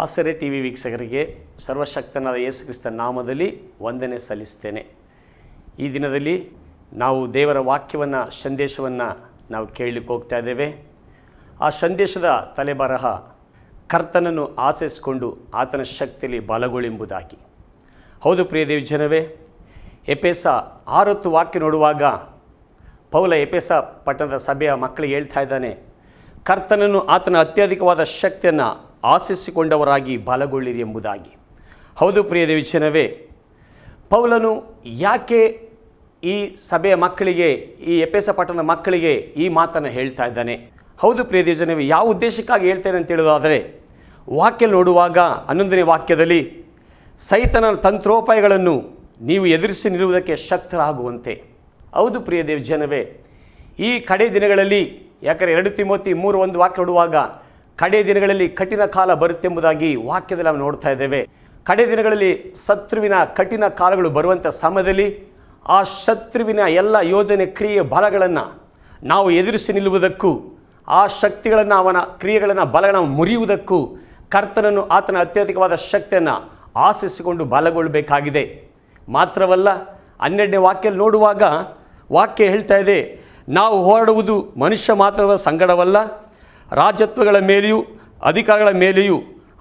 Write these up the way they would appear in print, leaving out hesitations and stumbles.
ಆಸರೆ T V ವೀಕ್ಷಕರಿಗೆ ಸರ್ವಶಕ್ತನಾದ ಯೇಸು ಕ್ರಿಸ್ತ ನಾಮದಲ್ಲಿ ವಂದನೆ ಸಲ್ಲಿಸ್ತೇನೆ. ಈ ದಿನದಲ್ಲಿ ನಾವು ದೇವರ ವಾಕ್ಯವನ್ನು ಸಂದೇಶವನ್ನು ನಾವು ಕೇಳಲಿಕ್ಕೆ ಹೋಗ್ತಾ ಇದ್ದೇವೆ. ಆ ಸಂದೇಶದ ತಲೆಬರಹ ಕರ್ತನನ್ನು ಆಚರಿಸಿಕೊಂಡು ಆತನ ಶಕ್ತಿಯಲ್ಲಿ ಬಲಗೊಳ್ಳೆಂಬುದಾಗಿ. ಹೌದು ಪ್ರಿಯ ದೇವ ಜನವೇ, ಎಪೆಸ 6 ವಾಕ್ಯ ನೋಡುವಾಗ ಪೌಲ ಎಪೆಸ ಪಟ್ಟಣದ ಸಭೆಯ ಮಕ್ಕಳಿಗೆ ಹೇಳ್ತಾ ಇದ್ದಾನೆ, ಕರ್ತನನ್ನು ಆತನ ಅತ್ಯಧಿಕವಾದ ಶಕ್ತಿಯನ್ನು ಆಶಿಸಿಕೊಂಡವರಾಗಿ ಬಲಗೊಳ್ಳಿರಿ ಎಂಬುದಾಗಿ. ಹೌದು ಪ್ರಿಯ ದೇವ ಜನವೇ, ಪೌಲನು ಯಾಕೆ ಈ ಸಭೆಯ ಮಕ್ಕಳಿಗೆ, ಈ ಎಪೆಸ ಪಟ್ಟಣದ ಮಕ್ಕಳಿಗೆ ಈ ಮಾತನ್ನು ಹೇಳ್ತಾ ಇದ್ದಾನೆ? ಹೌದು ಪ್ರಿಯ ದೇವ ಜನವೇ, ಯಾವ ಉದ್ದೇಶಕ್ಕಾಗಿ ಹೇಳ್ತೇನೆ ಅಂತ ಹೇಳೋದಾದರೆ, ವಾಕ್ಯ ನೋಡುವಾಗ 11ನೇ ವಾಕ್ಯದಲ್ಲಿ ಸೈತನ ತಂತ್ರೋಪಾಯಗಳನ್ನು ನೀವು ಎದುರಿಸಿ ನಿಲ್ಲುವುದಕ್ಕೆ ಶಕ್ತರಾಗುವಂತೆ. ಹೌದು ಪ್ರಿಯ ದೇವ ಜನವೇ, ಈ ಕಡೆ ದಿನಗಳಲ್ಲಿ, ಯಾಕಂದರೆ 2 ತಿಮೋತಿ 3:1 ವಾಕ್ಯ ನೋಡುವಾಗ ಕಡೆ ದಿನಗಳಲ್ಲಿ ಕಠಿಣ ಕಾಲ ಬರುತ್ತೆಂಬುದಾಗಿ ವಾಕ್ಯದಲ್ಲಿ ನಾವು ನೋಡ್ತಾ ಇದ್ದೇವೆ. ಕಡೆ ದಿನಗಳಲ್ಲಿ ಶತ್ರುವಿನ ಕಠಿಣ ಕಾಲಗಳು ಬರುವಂಥ ಸಮಯದಲ್ಲಿ ಆ ಶತ್ರುವಿನ ಎಲ್ಲ ಯೋಜನೆ ಕ್ರಿಯೆ ಬಲಗಳನ್ನು ನಾವು ಎದುರಿಸಿ ನಿಲ್ಲುವುದಕ್ಕೂ, ಆ ಶಕ್ತಿಗಳನ್ನು, ಅವನ ಕ್ರಿಯೆಗಳನ್ನು, ಬಲಗಳನ್ನು ಮುರಿಯುವುದಕ್ಕೂ ಕರ್ತನನ್ನು ಆತನ ಅತ್ಯಧಿಕವಾದ ಶಕ್ತಿಯನ್ನು ಆಶಿಸಿಕೊಂಡು ಬಲಗೊಳ್ಳಬೇಕಾಗಿದೆ. ಮಾತ್ರವಲ್ಲ, 12ನೇ ವಾಕ್ಯದಲ್ಲಿ ನೋಡುವಾಗ ವಾಕ್ಯ ಹೇಳ್ತಾ ಇದೆ, ನಾವು ಹೋರಾಡುವುದು ಮನುಷ್ಯ ಮಾತ್ರದ ಸಂಗಡವಲ್ಲ, ರಾಜ್ಯತ್ವಗಳ ಮೇಲೆಯೂ ಅಧಿಕಾರಗಳ ಮೇಲೆಯೂ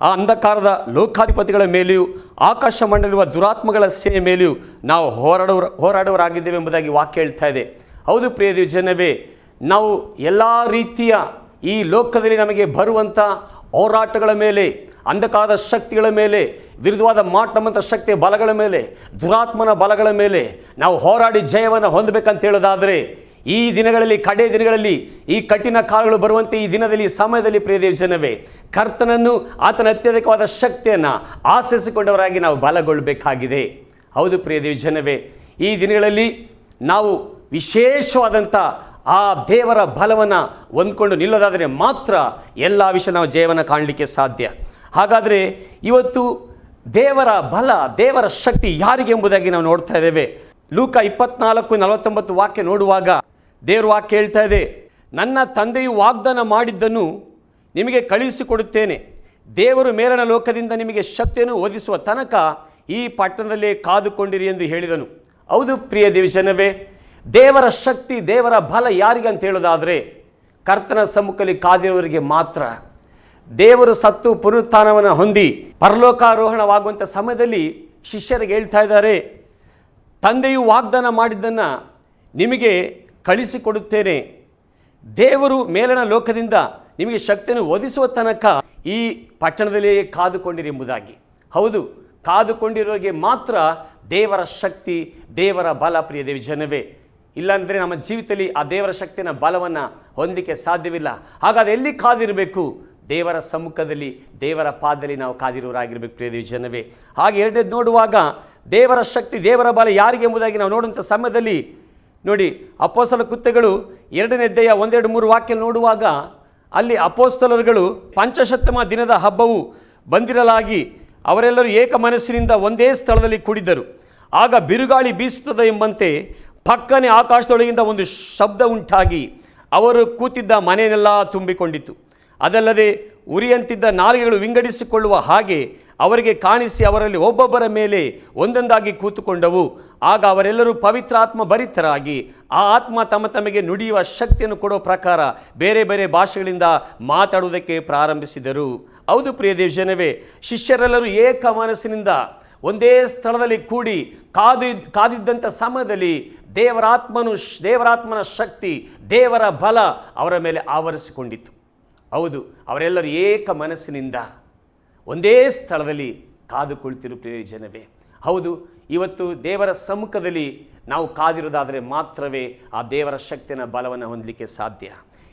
ಆ ಅಂಧಕಾರದ ಲೋಕಾಧಿಪತಿಗಳ ಮೇಲೆಯೂ ಆಕಾಶ ಮಂಡಲಿರುವ ದುರಾತ್ಮಗಳ ಸೇನೆ ಮೇಲೆಯೂ ನಾವು ಹೋರಾಡುವರಾಗಿದ್ದೇವೆ ಎಂಬುದಾಗಿ ವಾಕ್ಯ ಹೇಳ್ತಾ ಇದೆ. ಹೌದು ಪ್ರಿಯ ದೇವ ಜನವೇ, ನಾವು ಎಲ್ಲ ರೀತಿಯ ಈ ಲೋಕದಲ್ಲಿ ನಮಗೆ ಬರುವಂಥ ಹೋರಾಟಗಳ ಮೇಲೆ, ಅಂಧಕಾರದ ಶಕ್ತಿಗಳ ಮೇಲೆ, ವಿರುದ್ಧವಾದ ಮಾಟಮಂತ ಶಕ್ತಿಯ ಬಲಗಳ ಮೇಲೆ, ದುರಾತ್ಮನ ಬಲಗಳ ಮೇಲೆ ನಾವು ಹೋರಾಡಿ ಜಯವನ್ನು ಹೊಂದಬೇಕಂತ ಹೇಳೋದಾದರೆ, ಈ ದಿನಗಳಲ್ಲಿ, ಕಡೆ ದಿನಗಳಲ್ಲಿ, ಈ ಕಠಿಣ ಕಾಲಗಳು ಬರುವಂತೆ ಈ ದಿನದಲ್ಲಿ, ಸಮಯದಲ್ಲಿ ಪ್ರಿಯ ದೇವ ಜನವೇ, ಕರ್ತನನ್ನು ಆತನ ಅತ್ಯಧಿಕವಾದ ಶಕ್ತಿಯನ್ನು ಆಶಿಸಿಕೊಂಡವರಾಗಿ ನಾವು ಬಲಗೊಳ್ಳಬೇಕಾಗಿದೆ. ಹೌದು ಪ್ರಿಯ ದೇವ ಜನವೇ, ಈ ದಿನಗಳಲ್ಲಿ ನಾವು ವಿಶೇಷವಾದಂಥ ಆ ದೇವರ ಬಲವನ್ನು ಹೊಂದ್ಕೊಂಡು ನಿಲ್ಲೋದಾದರೆ ಮಾತ್ರ ಎಲ್ಲ ವಿಷಯ ನಾವು ಜಯವನ್ನು ಕಾಣಲಿಕ್ಕೆ ಸಾಧ್ಯ. ಹಾಗಾದರೆ ಇವತ್ತು ದೇವರ ಬಲ, ದೇವರ ಶಕ್ತಿ ಯಾರಿಗೆ ಎಂಬುದಾಗಿ ನಾವು ನೋಡ್ತಾ ಇದ್ದೇವೆ. ಲೂಕ 24:49 ವಾಕ್ಯ ನೋಡುವಾಗ ದೇವರ ವಾಕ್ಯ ಹೇಳ್ತಾ ಇದೆ, ನನ್ನ ತಂದೆಯು ವಾಗ್ದಾನ ಮಾಡಿದ್ದನ್ನು ನಿಮಗೆ ಕಳುಹಿಸಿಕೊಡುತ್ತೇನೆ, ದೇವರು ಮೇಲಣ ಲೋಕದಿಂದ ನಿಮಗೆ ಶಕ್ತಿಯನ್ನು ಒದಗಿಸುವ ತನಕ ಈ ಪಟ್ಟಣದಲ್ಲೇ ಕಾದುಕೊಂಡಿರಿ ಎಂದು ಹೇಳಿದನು. ಹೌದು ಪ್ರಿಯ ದೇವ ಜನವೇ, ದೇವರ ಶಕ್ತಿ, ದೇವರ ಬಲ ಯಾರಿಗೆ ಅಂತ ಹೇಳೋದಾದರೆ ಕರ್ತನ ಸಮ್ಮುಖದಲ್ಲಿ ಕಾದಿರುವವರಿಗೆ ಮಾತ್ರ. ದೇವರು ಸತ್ತು ಪುನರುತ್ಥಾನವನ್ನು ಹೊಂದಿ ಪರಲೋಕಾರೋಹಣವಾಗುವಂಥ ಸಮಯದಲ್ಲಿ ಶಿಷ್ಯರಿಗೆ ಹೇಳ್ತಾ ಇದ್ದಾರೆ, ತಂದೆಯು ವಾಗ್ದಾನ ಮಾಡಿದ್ದನ್ನು ನಿಮಗೆ ಕಳಿಸಿಕೊಡುತ್ತೇನೆ, ದೇವರು ಮೇಲಣ ಲೋಕದಿಂದ ನಿಮಗೆ ಶಕ್ತಿಯನ್ನು ಒದಗಿಸುವ ತನಕ ಈ ಪಟ್ಟಣದಲ್ಲಿಯೇ ಕಾದುಕೊಂಡಿರಿ ಎಂಬುದಾಗಿ. ಹೌದು, ಕಾದುಕೊಂಡಿರೋರಿಗೆ ಮಾತ್ರ ದೇವರ ಶಕ್ತಿ, ದೇವರ ಬಲ ಪ್ರಿಯ ದೇವ ಜನವೇ. ಇಲ್ಲಾಂದರೆ ನಮ್ಮ ಜೀವಿತದಲ್ಲಿ ಆ ದೇವರ ಶಕ್ತಿಯ ಬಲವನ್ನು ಹೊಂದಲಿಕ್ಕೆ ಸಾಧ್ಯವಿಲ್ಲ. ಹಾಗಾದರೆ ಎಲ್ಲಿ ಕಾದಿರಬೇಕು? ದೇವರ ಸಮ್ಮುಖದಲ್ಲಿ, ದೇವರ ಪಾದದಲ್ಲಿ ನಾವು ಕಾದಿರೋರಾಗಿರ್ಬೇಕು ಪ್ರಿಯ ದೇವ ಜನವೇ. ಹಾಗೆ ಎರಡನೇದು ನೋಡುವಾಗ ದೇವರ ಶಕ್ತಿ, ದೇವರ ಬಲ ಯಾರಿಗೆ ಎಂಬುದಾಗಿ ನಾವು ನೋಡುವಂಥ ಸಮಯದಲ್ಲಿ ನೋಡಿ, ಅಪೊಸ್ತಲ ಕೃತ್ಯಗಳು 2ನೇ ಅಧ್ಯಾಯ 1-2-3 ವಾಕ್ಯ ನೋಡುವಾಗ ಅಲ್ಲಿ ಅಪೊಸ್ತಲರುಗಳು ಪಂಚಶತ್ತಮ ದಿನದ ಹಬ್ಬವು ಬಂದಿರಲಾಗಿ ಅವರೆಲ್ಲರೂ ಏಕ ಮನಸ್ಸಿನಿಂದ ಒಂದೇ ಸ್ಥಳದಲ್ಲಿ ಕೂಡಿದ್ದರು. ಆಗ ಬಿರುಗಾಳಿ ಬೀಸುತ್ತದೆ ಎಂಬಂತೆ ಪಕ್ಕನೆ ಆಕಾಶದೊಳಗಿಂದ ಒಂದು ಶಬ್ದ ಉಂಟಾಗಿ ಅವರು ಕೂತಿದ್ದ ಮನೆಯನ್ನೆಲ್ಲ ತುಂಬಿಕೊಂಡಿತು. ಅದಲ್ಲದೆ ಉರಿಯಂತಿದ್ದ ನಾಲಿಗೆಗಳು ವಿಂಗಡಿಸಿಕೊಳ್ಳುವ ಹಾಗೆ ಅವರಿಗೆ ಕಾಣಿಸಿ ಅವರಲ್ಲಿ ಒಬ್ಬೊಬ್ಬರ ಮೇಲೆ ಒಂದೊಂದಾಗಿ ಕೂತುಕೊಂಡವು. ಆಗ ಅವರೆಲ್ಲರೂ ಪವಿತ್ರಾತ್ಮ ಭರಿತರಾಗಿ ಆ ಆತ್ಮ ತಮಗೆ ನುಡಿಯುವ ಶಕ್ತಿಯನ್ನು ಕೊಡೋ ಪ್ರಕಾರ ಬೇರೆ ಬೇರೆ ಭಾಷೆಗಳಿಂದ ಮಾತಾಡುವುದಕ್ಕೆ ಪ್ರಾರಂಭಿಸಿದರು. ಹೌದು ಪ್ರಿಯ ದೇವ ಜನವೇ, ಶಿಷ್ಯರೆಲ್ಲರೂ ಏಕ ಮನಸ್ಸಿನಿಂದ ಒಂದೇ ಸ್ಥಳದಲ್ಲಿ ಕೂಡಿ ಕಾದಿದ್ದಂಥ ಸಮಯದಲ್ಲಿ ದೇವರಾತ್ಮನ ಶಕ್ತಿ, ದೇವರ ಬಲ ಅವರ ಮೇಲೆ ಆವರಿಸಿಕೊಂಡಿತು. ಹೌದು, ಅವರೆಲ್ಲರೂ ಏಕ ಮನಸ್ಸಿನಿಂದ ಒಂದೇ ಸ್ಥಳದಲ್ಲಿ ಕಾದುಕೊಳ್ತಿರು ಪ್ರಿಯ ಜನವೇ. ಹೌದು, ಇವತ್ತು ದೇವರ ಸಮ್ಮುಖದಲ್ಲಿ ನಾವು ಕಾದಿರೋದಾದರೆ ಮಾತ್ರವೇ ಆ ದೇವರ ಶಕ್ತಿಯ ಬಲವನ್ನು ಹೊಂದಲಿಕ್ಕೆ ಸಾಧ್ಯ.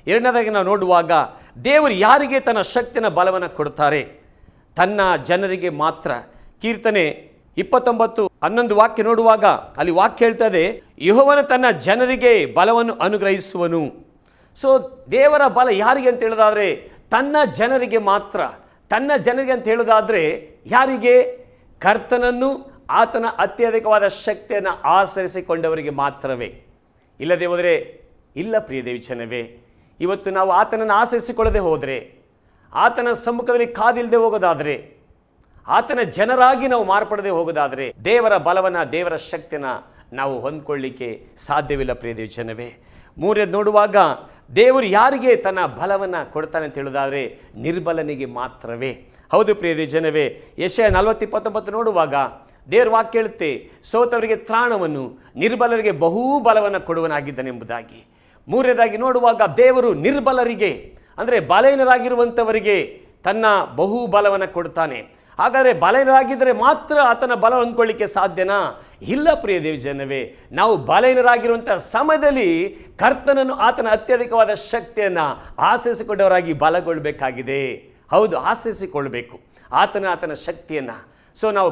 ಎರಡನೇದಾಗಿ ನಾವು ನೋಡುವಾಗ ದೇವರು ಯಾರಿಗೆ ತನ್ನ ಶಕ್ತಿಯ ಬಲವನ್ನು ಕೊಡ್ತಾರೆ? ತನ್ನ ಜನರಿಗೆ ಮಾತ್ರ. ಕೀರ್ತನೆ 29:11 ವಾಕ್ಯ ನೋಡುವಾಗ ಅಲ್ಲಿ ವಾಕ್ಯ ಹೇಳ್ತದೆ, ಯೆಹೋವನು ತನ್ನ ಜನರಿಗೆ ಬಲವನ್ನು ಅನುಗ್ರಹಿಸುವನು. ಸೊ ದೇವರ ಬಲ ಯಾರಿಗೆ ಅಂತ ಹೇಳೋದಾದರೆ ತನ್ನ ಜನರಿಗೆ ಮಾತ್ರ. ತನ್ನ ಜನರಿಗೆ ಅಂತ ಹೇಳೋದಾದರೆ ಯಾರಿಗೆ? ಕರ್ತನನ್ನು ಆತನ ಅತ್ಯಧಿಕವಾದ ಶಕ್ತಿಯನ್ನು ಆಚರಿಸಿಕೊಂಡವರಿಗೆ ಮಾತ್ರವೇ. ಇಲ್ಲದೆ ಹೋದರೆ ಇಲ್ಲ ಪ್ರಿಯ ದೇವ ಜನವೇ. ಇವತ್ತು ನಾವು ಆತನನ್ನು ಆಚರಿಸಿಕೊಳ್ಳದೆ ಹೋದರೆ, ಆತನ ಸಮ್ಮುಖದಲ್ಲಿ ಕಾದಿಲ್ಲದೆ ಹೋಗೋದಾದರೆ ಆತನ ಜನರಾಗಿ ನಾವು ಮಾರ್ಪಡದೆ ಹೋಗೋದಾದರೆ ದೇವರ ಬಲವನ್ನು, ದೇವರ ಶಕ್ತಿಯನ್ನು ನಾವು ಹೊಂದ್ಕೊಳ್ಳಿಕ್ಕೆ ಸಾಧ್ಯವಿಲ್ಲ ಪ್ರಿಯ ಜನವೇ. ಮೂರನೇದು ನೋಡುವಾಗ ದೇವರು ಯಾರಿಗೆ ತನ್ನ ಬಲವನ್ನು ಕೊಡ್ತಾನೆ ಅಂತ ಹೇಳೋದಾದರೆ ನಿರ್ಬಲನಿಗೆ ಮಾತ್ರವೇ. ಹೌದು ಪ್ರಿಯ ಜನವೇ, ಯೆಶಾಯ 40:29 ನೋಡುವಾಗ ದೇವರ ವಾಕ್ಯ ಹೇಳುತ್ತೆ, ಸೋತವರಿಗೆ ತ್ರಾಣವನ್ನು, ನಿರ್ಬಲರಿಗೆ ಬಹು ಬಲವನ್ನು ಕೊಡುವನಾಗಿದ್ದಾನೆಂಬುದಾಗಿ. ಮೂರನೇದಾಗಿ ನೋಡುವಾಗ ದೇವರು ನಿರ್ಬಲರಿಗೆ ಅಂದರೆ ಬಲಹೀನರಾಗಿರುವಂಥವರಿಗೆ ತನ್ನ ಬಹು ಬಲವನ್ನು ಕೊಡ್ತಾನೆ. ಹಾಗಾದರೆ ಬಲಹೀನರಾಗಿದ್ದರೆ ಮಾತ್ರ ಆತನ ಬಲ ಹೊಂದ್ಕೊಳ್ಳಿಕ್ಕೆ ಸಾಧ್ಯನಾ? ಇಲ್ಲ ಪ್ರಿಯ ಜನವೇ. ನಾವು ಬಲಹೀನರಾಗಿರುವಂಥ ಸಮಯದಲ್ಲಿ ಕರ್ತನನ್ನು, ಆತನ ಅತ್ಯಧಿಕವಾದ ಶಕ್ತಿಯನ್ನು ಆಶ್ರಯಿಸಿಕೊಂಡವರಾಗಿ ಬಲಗೊಳ್ಳಬೇಕಾಗಿದೆ. ಹೌದು, ಆಶ್ರಯಿಸಿಕೊಳ್ಬೇಕು ಆತನ ಶಕ್ತಿಯನ್ನು. ಸೊ ನಾವು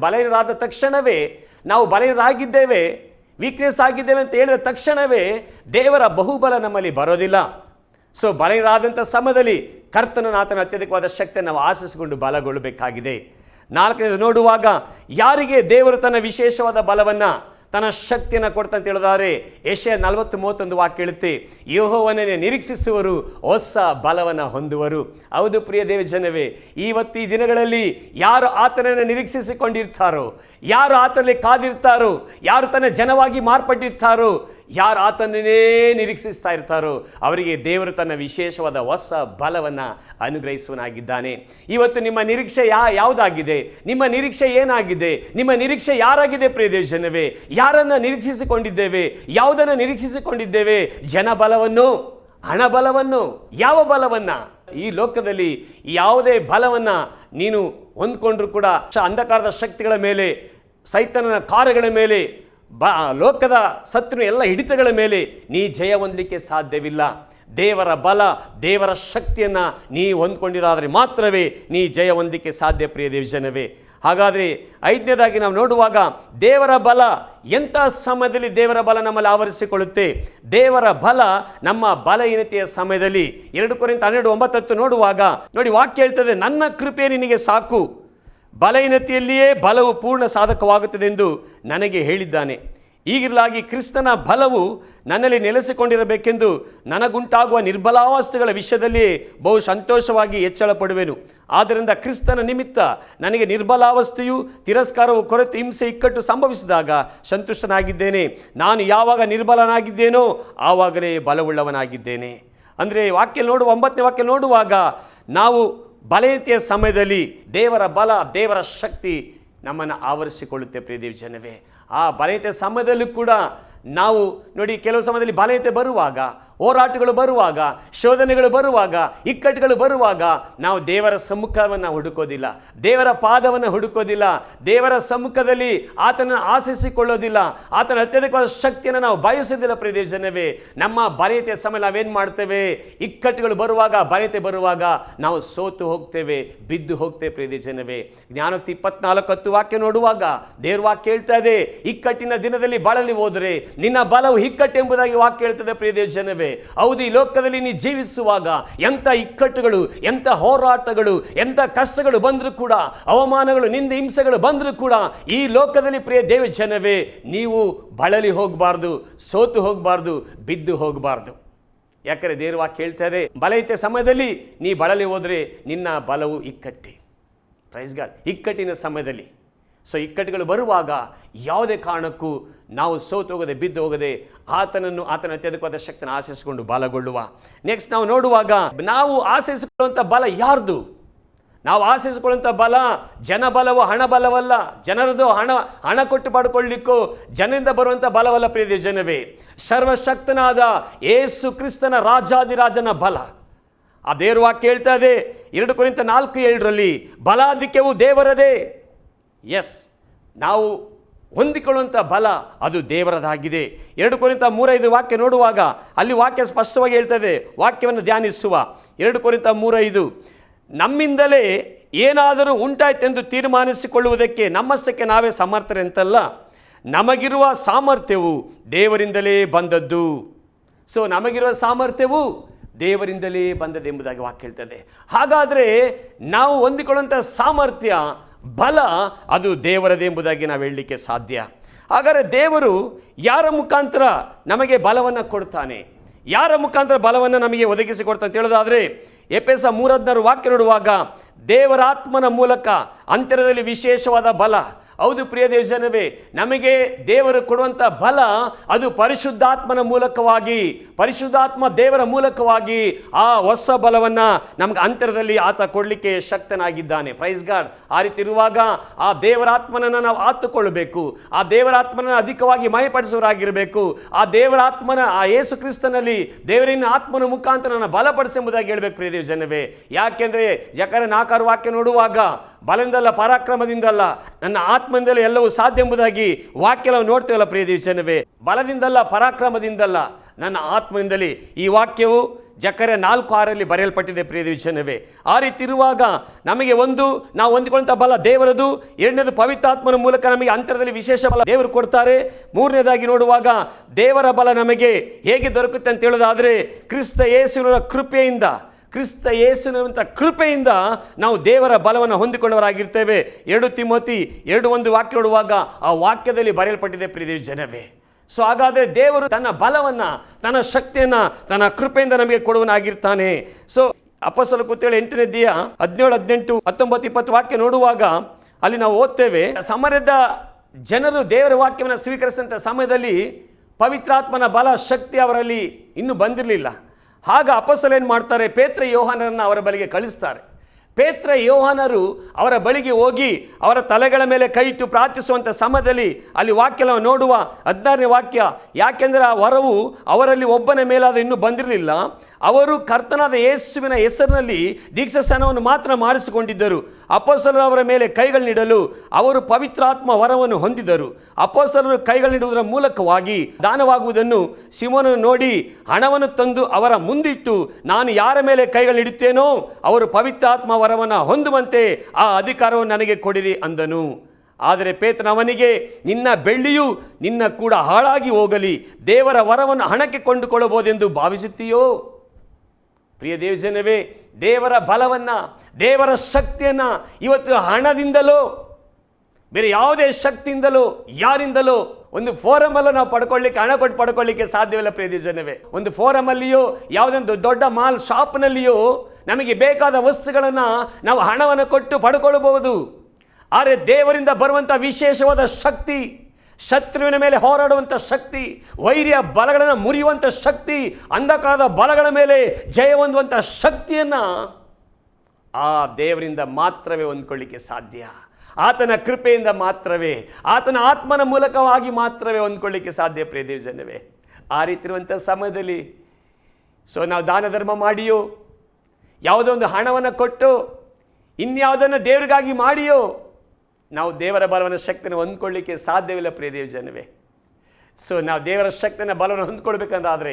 ಬಲಹೀನರಾದ ತಕ್ಷಣವೇ, ನಾವು ಬಲಹೀನರಾಗಿದ್ದೇವೆ, ವೀಕ್ನೆಸ್ ಆಗಿದ್ದೇವೆ ಅಂತ ಹೇಳಿದ ತಕ್ಷಣವೇ ದೇವರ ಬಹುಬಲ ನಮ್ಮಲ್ಲಿ ಬರೋದಿಲ್ಲ. ಸೊ ಬಲಹೀನರಾದಂಥ ಸಮಯದಲ್ಲಿ ಕರ್ತನನ್ನು, ಆತನ ಅತ್ಯಧಿಕವಾದ ಶಕ್ತಿಯನ್ನು ನಾವು ಆಶ್ರಯಿಸಿಕೊಂಡು ಬಲಗೊಳ್ಳಬೇಕಾಗಿದೆ. ನಾಲ್ಕನೇದು ನೋಡುವಾಗ ಯಾರಿಗೆ ದೇವರು ತನ್ನ ವಿಶೇಷವಾದ ಬಲವನ್ನು, ತನ್ನ ಶಕ್ತಿಯನ್ನು ಕೊಡ್ತಂತ ಹೇಳಿದರೆ ಯೆಶಾಯ 40:31 ವಾಕ್ಯ ಹೇಳುತ್ತೆ, ಯೆಹೋವನನ್ನೇ ನಿರೀಕ್ಷಿಸುವರು ಹೊಸ ಬಲವನ್ನು ಹೊಂದುವರು. ಹೌದು ಪ್ರಿಯ ಜನವೇ, ಇವತ್ತು ಈ ದಿನಗಳಲ್ಲಿ ಯಾರು ಆತನನ್ನು ನಿರೀಕ್ಷಿಸಿಕೊಂಡಿರ್ತಾರೋ, ಯಾರು ಆತನಲ್ಲಿ ಕಾದಿರ್ತಾರೋ, ಯಾರು ತನ್ನ ಜನವಾಗಿ ಮಾರ್ಪಟ್ಟಿರ್ತಾರೋ, ಯಾರು ಆತನನ್ನೇ ನಿರೀಕ್ಷಿಸ್ತಾ ಇರ್ತಾರೋ ಅವರಿಗೆ ದೇವರು ತನ್ನ ವಿಶೇಷವಾದ ಹೊಸ ಬಲವನ್ನು ಅನುಗ್ರಹಿಸುವನಾಗಿದ್ದಾನೆ. ಇವತ್ತು ನಿಮ್ಮ ನಿರೀಕ್ಷೆ ಯಾವುದಾಗಿದೆ? ನಿಮ್ಮ ನಿರೀಕ್ಷೆ ಏನಾಗಿದೆ? ನಿಮ್ಮ ನಿರೀಕ್ಷೆ ಯಾರಾಗಿದೆ ಪ್ರಿಯ ಜನವೇ? ಯಾರನ್ನು ನಿರೀಕ್ಷಿಸಿಕೊಂಡಿದ್ದೇವೆ? ಯಾವುದನ್ನು ನಿರೀಕ್ಷಿಸಿಕೊಂಡಿದ್ದೇವೆ? ಜನಬಲವನ್ನು, ಹಣಬಲವನ್ನು, ಯಾವ ಬಲವನ್ನು? ಈ ಲೋಕದಲ್ಲಿ ಯಾವುದೇ ಬಲವನ್ನು ನೀನು ಹೊಂದ್ಕೊಂಡ್ರೂ ಕೂಡ ಅಂಧಕಾರದ ಶಕ್ತಿಗಳ ಮೇಲೆ, ಸೈತಾನನ ಕಾರ್ಯಗಳ ಮೇಲೆ, ಲೋಕದ ಶತ್ರು ಎಲ್ಲ ಹಿಡಿತಗಳ ಮೇಲೆ ನೀ ಜಯ ಹೊಂದಲಿಕ್ಕೆ ಸಾಧ್ಯವಿಲ್ಲ. ದೇವರ ಬಲ, ದೇವರ ಶಕ್ತಿಯನ್ನು ನೀ ಹೊಂದ್ಕೊಂಡಿದ್ದಾದರೆ ಮಾತ್ರವೇ ನೀ ಜಯ ಹೊಂದಲಿಕ್ಕೆ ಸಾಧ್ಯ ಪ್ರಿಯ ಜನವೇ. ಹಾಗಾದರೆ ಐದನೇದಾಗಿ ನಾವು ನೋಡುವಾಗ ದೇವರ ಬಲ, ಎಂಥ ಸಮಯದಲ್ಲಿ ದೇವರ ಬಲ ನಮ್ಮಲ್ಲಿ ಆವರಿಸಿಕೊಳ್ಳುತ್ತೆ? ದೇವರ ಬಲ ನಮ್ಮ ಬಲಹೀನತೆಯ ಸಮಯದಲ್ಲಿ. 2 ಕೊರಿಂಥ 12:9 ನೋಡುವಾಗ ನೋಡಿ, ವಾಕ್ಯ ಹೇಳ್ತದೆ, ನನ್ನ ಕೃಪೆ ನಿನಗೆ ಸಾಕು, ಬಲಹೀನತೆಯಲ್ಲಿಯೇ ಬಲವು ಪೂರ್ಣ ಸಾಧಕವಾಗುತ್ತದೆ ಎಂದು ನನಗೆ ಹೇಳಿದ್ದಾನೆ. ಹೀಗಿರಲಾಗಿ ಕ್ರಿಸ್ತನ ಬಲವು ನನ್ನಲ್ಲಿ ನೆಲೆಸಿಕೊಂಡಿರಬೇಕೆಂದು ನನಗುಂಟಾಗುವ ನಿರ್ಬಲಾವಸ್ಥೆಗಳ ವಿಷಯದಲ್ಲಿ ಬಹು ಸಂತೋಷವಾಗಿ ಹೆಚ್ಚಳ ಪಡುವೆನು. ಆದ್ದರಿಂದ ಕ್ರಿಸ್ತನ ನಿಮಿತ್ತ ನನಗೆ ನಿರ್ಬಲಾವಸ್ಥೆಯು, ತಿರಸ್ಕಾರವು, ಕೊರತೆ, ಹಿಂಸೆ, ಇಕ್ಕಟ್ಟು ಸಂಭವಿಸಿದಾಗ ಸಂತುಷ್ಟನಾಗಿದ್ದೇನೆ. ನಾನು ಯಾವಾಗ ನಿರ್ಬಲನಾಗಿದ್ದೇನೋ ಆವಾಗಲೇ ಬಲವುಳ್ಳವನಾಗಿದ್ದೇನೆ. ಅಂದರೆ ವಾಕ್ಯ ನೋಡುವ 9ನೇ ವಾಕ್ಯ ನೋಡುವಾಗ ನಾವು ಬಲಹೀನತೆಯ ಸಮಯದಲ್ಲಿ ದೇವರ ಬಲ, ದೇವರ ಶಕ್ತಿ ನಮ್ಮನ್ನು ಆವರಿಸಿಕೊಳ್ಳುತ್ತೆ ಪ್ರಿಯ ಜನವೇ. ಆ ಬಲಹೀನತೆಯ ಸಮಯದಲ್ಲೂ ಕೂಡ ನಾವು ನೋಡಿ, ಕೆಲವು ಸಮಯದಲ್ಲಿ ಬಲಹೀನತೆ ಬರುವಾಗ, ಹೋರಾಟಗಳು ಬರುವಾಗ, ಶೋಧನೆಗಳು ಬರುವಾಗ, ಇಕ್ಕಟ್ಟುಗಳು ಬರುವಾಗ ನಾವು ದೇವರ ಸಮ್ಮುಖವನ್ನು ಹುಡುಕೋದಿಲ್ಲ, ದೇವರ ಪಾದವನ್ನು ಹುಡುಕೋದಿಲ್ಲ, ದೇವರ ಸಮ್ಮುಖದಲ್ಲಿ ಆತನ ಆಶ್ರಯಿಸಿಕೊಳ್ಳೋದಿಲ್ಲ, ಆತನ ಅತ್ಯಧಿಕವಾದ ಶಕ್ತಿಯನ್ನು ನಾವು ಬಯಸೋದಿಲ್ಲ ಪ್ರಿಯ ಜನವೇ. ನಮ್ಮ ಬಲಹೀನತೆಯ ಸಮಯ ನಾವೇನು ಮಾಡ್ತೇವೆ? ಇಕ್ಕಟ್ಟುಗಳು ಬರುವಾಗ, ಬಲಹೀನತೆ ಬರುವಾಗ ನಾವು ಸೋತು ಹೋಗ್ತೇವೆ, ಬಿದ್ದು ಹೋಗ್ತೇವೆ ಪ್ರಿಯ ಜನವೇ. ಜ್ಞಾನೋಕ್ತಿ 24:10 ವಾಕ್ಯ ನೋಡುವಾಗ ದೇವ್ರ ವಾಕ್ಯ ಹೇಳ್ತಾ ಇದೆ, ಇಕ್ಕಟ್ಟಿನ ದಿನದಲ್ಲಿ ಬಳಲಿ ಹೋದರೆ ನಿನ್ನ ಬಲವು ಇಕ್ಕಟ್ಟೆಂಬುದಾಗಿ ವಾಕ್ಯ ಹೇಳ್ತದೆ ಪ್ರಿಯ ಜನವೇ. ಹೌದು, ಈ ಲೋಕದಲ್ಲಿ ನೀ ಜೀವಿಸುವಾಗ ಎಂಥ ಇಕ್ಕಟ್ಟುಗಳು, ಎಂಥ ಹೋರಾಟಗಳು, ಎಂಥ ಕಷ್ಟಗಳು ಬಂದರೂ ಕೂಡ, ಅವಮಾನಗಳು, ನಿಂದೆ, ಹಿಂಸೆಗಳು ಬಂದರೂ ಕೂಡ ಈ ಲೋಕದಲ್ಲಿ ಪ್ರಿಯ ದೇವ ಜನವೇ ನೀವು ಬಳಲಿ ಹೋಗಬಾರ್ದು, ಸೋತು ಹೋಗಬಾರ್ದು, ಬಿದ್ದು ಹೋಗಬಾರ್ದು. ಯಾಕಂದರೆ ದೇವ್ರ ವಾಕ್ಯ ಹೇಳ್ತಾ ಇದೆ, ಬಲಹೀನತೆ ಸಮಯದಲ್ಲಿ ನೀ ಬಳಲಿ ಹೋದರೆ ನಿನ್ನ ಬಲವು ಇಕ್ಕಟ್ಟೆ. Praise God. ಇಕ್ಕಟ್ಟಿನ ಸಮಯದಲ್ಲಿ, ಸೊ ಇಕ್ಕಟ್ಟುಗಳು ಬರುವಾಗ ಯಾವುದೇ ಕಾರಣಕ್ಕೂ ನಾವು ಸೋತು ಹೋಗದೆ, ಬಿದ್ದು ಹೋಗದೆ ಆತನನ್ನು, ಆತನ ಅತ್ಯಧಿಕವಾದ ಶಕ್ತಿಯನ್ನು ಆಶ್ರಯಿಸಿಕೊಂಡು ಬಲಗೊಳ್ಳುವ. ನೆಕ್ಸ್ಟ್ ನಾವು ನೋಡುವಾಗ ನಾವು ಆಶ್ರಯಿಸಿಕೊಳ್ಳುವಂಥ ಬಲ ಯಾರ್ದು? ನಾವು ಆಶ್ರಯಿಸಿಕೊಳ್ಳುವಂಥ ಬಲ ಜನಬಲವೋ, ಹಣ ಬಲವಲ್ಲ. ಜನರದು ಹಣ ಕೊಟ್ಟು ಪಡ್ಕೊಳ್ಳಿಕ್ಕೋ ಜನರಿಂದ ಬರುವಂಥ ಬಲವಲ್ಲ ಪ್ರಿಯ ಜನವೇ. ಸರ್ವಶಕ್ತನಾದ ಯೇಸು ಕ್ರಿಸ್ತನ ರಾಜಾದಿರಾಜನ ಬಲ. ಆ ದೇವರ ವಾಕ್ಯ ಹೇಳ್ತಾ ಇದೆ 2 ಕೊರಿಂಥ 4:7 ಬಲಾಧಿಕ್ಯವು ದೇವರದೇ. ಎಸ್, ನಾವು ಹೊಂದಿಕೊಳ್ಳುವಂಥ ಬಲ ಅದು ದೇವರದಾಗಿದೆ. 2 ಕೊರಿಂಥ 3:5 ವಾಕ್ಯ ನೋಡುವಾಗ ಅಲ್ಲಿ ವಾಕ್ಯ ಸ್ಪಷ್ಟವಾಗಿ ಹೇಳ್ತದೆ. ವಾಕ್ಯವನ್ನು ಧ್ಯಾನಿಸುವ 2 ಕೊರಿಂಥ 3:5, ನಮ್ಮಿಂದಲೇ ಏನಾದರೂ ಉಂಟಾಯ್ತೆಂದು ತೀರ್ಮಾನಿಸಿಕೊಳ್ಳುವುದಕ್ಕೆ ನಮ್ಮಷ್ಟಕ್ಕೆ ನಾವೇ ಸಮರ್ಥರೆಂತಲ್ಲ, ನಮಗಿರುವ ಸಾಮರ್ಥ್ಯವು ದೇವರಿಂದಲೇ ಬಂದದ್ದು. ಸೊ ನಮಗಿರುವ ಸಾಮರ್ಥ್ಯವು ದೇವರಿಂದಲೇ ಬಂದದೆಂಬುದಾಗಿ ವಾಕ್ಯ ಹೇಳ್ತದೆ. ಹಾಗಾದರೆ ನಾವು ಹೊಂದಿಕೊಳ್ಳುವಂಥ ಸಾಮರ್ಥ್ಯ, ಬಲ ಅದು ದೇವರದೇ ಎಂಬುದಾಗಿ ನಾವು ಹೇಳಲಿಕ್ಕೆ ಸಾಧ್ಯ. ಹಾಗಾದರೆ ದೇವರು ಯಾರ ಮುಖಾಂತರ ನಮಗೆ ಬಲವನ್ನು ಕೊಡ್ತಾನೆ? ಯಾರ ಮುಖಾಂತರ ಬಲವನ್ನು ನಮಗೆ ಒದಗಿಸಿಕೊಡ್ತಾ ಅಂತ ಹೇಳೋದಾದರೆ ಎಫೆಸ 3:16 ವಾಕ್ಯ ನೋಡುವಾಗ ದೇವರಾತ್ಮನ ಮೂಲಕ ಅಂತರದಲ್ಲಿ ವಿಶೇಷವಾದ ಬಲ. ಹೌದು ಪ್ರಿಯ ದೇವಜನವೇ, ನಮಗೆ ದೇವರು ಕೊಡುವಂಥ ಬಲ ಅದು ಪರಿಶುದ್ಧಾತ್ಮನ ಮೂಲಕವಾಗಿ, ಪರಿಶುದ್ಧಾತ್ಮ ದೇವರ ಮೂಲಕವಾಗಿ ಆ ಹೊಸ ಬಲವನ್ನು ನಮ್ಗೆ ಅಂತರದಲ್ಲಿ ಆತ ಕೊಡಲಿಕ್ಕೆ ಶಕ್ತನಾಗಿದ್ದಾನೆ. Praise God. ಆ ರೀತಿ ಇರುವಾಗ ಆ ದೇವರಾತ್ಮನನ್ನು ನಾವು ಆತುಕೊಳ್ಳಬೇಕು, ಆ ದೇವರಾತ್ಮನ ಅಧಿಕವಾಗಿ ಮಯಪಡಿಸುವರಾಗಿರಬೇಕು. ಆ ದೇವರಾತ್ಮನ ಆ ಯೇಸು ಕ್ರಿಸ್ತನಲ್ಲಿ ದೇವರಿನ ಆತ್ಮನ ಮುಖಾಂತರ ನನ್ನ ಬಲಪಡಿಸೆಂಬುದಾಗಿ ಹೇಳಬೇಕು ಪ್ರಿಯ ದೇವಜನವೇ. ಯಾಕೆಂದರೆ ಜಕರ್ಯ 4:6 ವಾಕ್ಯ ನೋಡುವಾಗ ಬಲದಿಂದಲ್ಲ ಪರಾಕ್ರಮದಿಂದಲ್ಲ ನನ್ನ ಆತ್ಮದಿಂದಲೇ ಎಲ್ಲವೂ ಸಾಧ್ಯ ಎಂಬುದಾಗಿ ವಾಕ್ಯ ನಾವು ನೋಡ್ತೇವಲ್ಲ ಪ್ರಿಯ ದೇವಜನವೇ. ಬಲದಿಂದಲ್ಲ ಪರಾಕ್ರಮದಿಂದಲ್ಲ ನನ್ನ ಆತ್ಮದಿಂದಲೇ ಈ ವಾಕ್ಯವು ಜಕರ್ಯ 4:6 ಬರೆಯಲ್ಪಟ್ಟಿದೆ ಪ್ರಿಯ ದೇವಜನವೇ. ಆ ರೀತಿ ಇರುವಾಗ ನಮಗೆ ನಾವು ಹೊಂದಿಕೊಳ್ಳುವಂಥ ಬಲ ದೇವರದು, ಎರಡನೇದು ಪವಿತ್ರಾತ್ಮನ ಮೂಲಕ ನಮಗೆ ಅಂತರದಲ್ಲಿ ವಿಶೇಷ ಬಲ ದೇವರು ಕೊಡ್ತಾರೆ. ಮೂರನೇದಾಗಿ ನೋಡುವಾಗ ದೇವರ ಬಲ ನಮಗೆ ಹೇಗೆ ದೊರಕುತ್ತೆ ಅಂತ ಹೇಳೋದಾದರೆ ಕ್ರಿಸ್ತ ಯೇಸುವಿನ ಕೃಪೆಯಿಂದ, ಕ್ರಿಸ್ತ ಯೇಸುವಿನಂಥ ಕೃಪೆಯಿಂದ ನಾವು ದೇವರ ಬಲವನ್ನು ಹೊಂದಿಕೊಂಡವರಾಗಿರ್ತೇವೆ. 2 ತಿಮೋತಿ 2:1 ವಾಕ್ಯ ನೋಡುವಾಗ ಆ ವಾಕ್ಯದಲ್ಲಿ ಬರೆಯಲ್ಪಟ್ಟಿದೆ ಪ್ರಿಯ ದೇವಜನವೇ. ಸೊ ಹಾಗಾದರೆ ದೇವರು ತನ್ನ ಬಲವನ್ನು, ತನ್ನ ಶಕ್ತಿಯನ್ನು, ತನ್ನ ಕೃಪೆಯಿಂದ ನಮಗೆ ಕೊಡುವನಾಗಿರ್ತಾನೆ. ಸೊ ಅಪೊಸ್ತಲ ಕೃತ್ಯಗಳು 8ನೇ ಅಧ್ಯಾಯ 17, 18, 19, 20 ವಾಕ್ಯ ನೋಡುವಾಗ ಅಲ್ಲಿ ನಾವು ಓದ್ತೇವೆ, ಸಮರದ ಜನರು ದೇವರ ವಾಕ್ಯವನ್ನು ಸ್ವೀಕರಿಸಿದಂಥ ಸಮಯದಲ್ಲಿ ಪವಿತ್ರಾತ್ಮನ ಬಲ ಶಕ್ತಿ ಅವರಲ್ಲಿ ಇನ್ನೂ ಬಂದಿರಲಿಲ್ಲ. ಆಗ ಅಪೊಸ್ತಲರು ಏನು ಮಾಡ್ತಾರೆ, ಪೇತ್ರ ಯೋಹಾನರನ್ನು ಅವರ ಬಳಿಗೆ ಕಳಿಸ್ತಾರೆ. ಪೇತ್ರ ಯೋಹಾನರು ಅವರ ಬಳಿಗೆ ಹೋಗಿ ಅವರ ತಲೆಗಳ ಮೇಲೆ ಕೈ ಇಟ್ಟು ಪ್ರಾರ್ಥಿಸುವಂಥ ಸಮಯದಲ್ಲಿ ಅಲ್ಲಿ ವಾಕ್ಯ ನಾವು ನೋಡುವ 16ನೇ ವಾಕ್ಯ, ಯಾಕೆಂದರೆ ಆ ವರವು ಅವರಲ್ಲಿ ಒಬ್ಬನ ಮೇಲಾದ ಇನ್ನೂ ಬಂದಿರಲಿಲ್ಲ. ಅವರು ಕರ್ತನಾದ ಯೇಸುವಿನ ಹೆಸರಿನಲ್ಲಿ ದೀಕ್ಷಾಸ್ನಾನವನ್ನು ಮಾತ್ರ ಮಾಡಿಸಿಕೊಂಡಿದ್ದರು. ಅಪೊಸ್ತಲರು ಅವರ ಮೇಲೆ ಕೈಗಳನ್ನಿಡಲು ಅವರು ಪವಿತ್ರಾತ್ಮ ವರವನ್ನು ಹೊಂದಿದರು. ಅಪೊಸ್ತಲರು ಕೈಗಳನ್ನಿಡುವುದರ ಮೂಲಕವಾಗಿ ದಾನವಾಗುವುದನ್ನು ಸಿಮೋನನು ನೋಡಿ ಹಣವನ್ನು ತಂದು ಅವರ ಮುಂದಿಟ್ಟು, ನಾನು ಯಾರ ಮೇಲೆ ಕೈಗಳನ್ನಿಡುತ್ತೇನೋ ಅವರು ಪವಿತ್ರಾತ್ಮ ವರವನ್ನು ಹೊಂದುವಂತೆ ಆ ಅಧಿಕಾರವನ್ನು ನನಗೆ ಕೊಡಿರಿ ಅಂದನು. ಆದರೆ ಪೇತ್ರನು ಅವನಿಗೆ, ನಿನ್ನ ಬೆಳ್ಳಿಯು ನಿನ್ನ ಕೂಡ ಹಾಳಾಗಿ ಹೋಗಲಿ, ದೇವರ ವರವನ್ನು ಹಣಕ್ಕೆ ಕೊಂಡುಕೊಳ್ಳಬಹುದೆಂದು ಭಾವಿಸುತ್ತೀಯೋ? ಪ್ರಿಯ ದೇವಜನವೇ, ದೇವರ ಬಲವನ್ನು, ದೇವರ ಶಕ್ತಿಯನ್ನು ಇವತ್ತು ಹಣದಿಂದಲೋ ಬೇರೆ ಯಾವುದೇ ಶಕ್ತಿಯಿಂದಲೋ ಯಾರಿಂದಲೋ ಒಂದು ಫೋರಮಲ್ಲೂ ನಾವು ಪಡ್ಕೊಳ್ಳಿಕ್ಕೆ, ಹಣ ಕೊಟ್ಟು ಪಡ್ಕೊಳ್ಳಿಕ್ಕೆ ಸಾಧ್ಯವಿಲ್ಲ ಪ್ರಿಯ ದೇವಜನವೇ. ಒಂದು ಫೋರಮಲ್ಲಿಯೋ ಯಾವುದೊಂದು ದೊಡ್ಡ ಮಾಲ್ ಶಾಪ್ನಲ್ಲಿಯೋ ನಮಗೆ ಬೇಕಾದ ವಸ್ತುಗಳನ್ನು ನಾವು ಹಣವನ್ನು ಕೊಟ್ಟು ಪಡ್ಕೊಳ್ಬಹುದು. ಆದರೆ ದೇವರಿಂದ ಬರುವಂಥ ವಿಶೇಷವಾದ ಶಕ್ತಿ, ಶತ್ರುವಿನ ಮೇಲೆ ಹೋರಾಡುವಂಥ ಶಕ್ತಿ, ವೈರ್ಯ ಬಲಗಳನ್ನು ಮುರಿಯುವಂಥ ಶಕ್ತಿ, ಅಂಧಕಾರದ ಬಲಗಳ ಮೇಲೆ ಜಯ ಹೊಂದುವಂಥ ಶಕ್ತಿಯನ್ನು ಆ ದೇವರಿಂದ ಮಾತ್ರವೇ ಹೊಂದ್ಕೊಳ್ಳಿಕ್ಕೆ ಸಾಧ್ಯ. ಆತನ ಕೃಪೆಯಿಂದ ಮಾತ್ರವೇ, ಆತನ ಆತ್ಮನ ಮೂಲಕವಾಗಿ ಮಾತ್ರವೇ ಹೊಂದ್ಕೊಳ್ಳಿಕ್ಕೆ ಸಾಧ್ಯ ಪ್ರಿಯ ದೇವಜನವೇ. ಆ ರೀತಿ ಇರುವಂಥ ಸಮಯದಲ್ಲಿ ನಾವು ದಾನ ಧರ್ಮ ಮಾಡಿಯೋ, ಯಾವುದೋ ಒಂದು ಹಣವನ್ನು ಕೊಟ್ಟು, ಇನ್ಯಾವುದನ್ನು ದೇವರಿಗಾಗಿ ಮಾಡಿಯೋ ನಾವು ದೇವರ ಬಲವನ್ನು ಶಕ್ತಿಯನ್ನು ಹೊಂದ್ಕೊಳ್ಳಿಕ್ಕೆ ಸಾಧ್ಯವಿಲ್ಲ ಪ್ರಿಯ ದೇವಜನವೇ. ನಾವು ದೇವರ ಶಕ್ತಿಯನ್ನು ಬಲವನ್ನು ಹೊಂದ್ಕೊಳ್ಬೇಕಂದಾದರೆ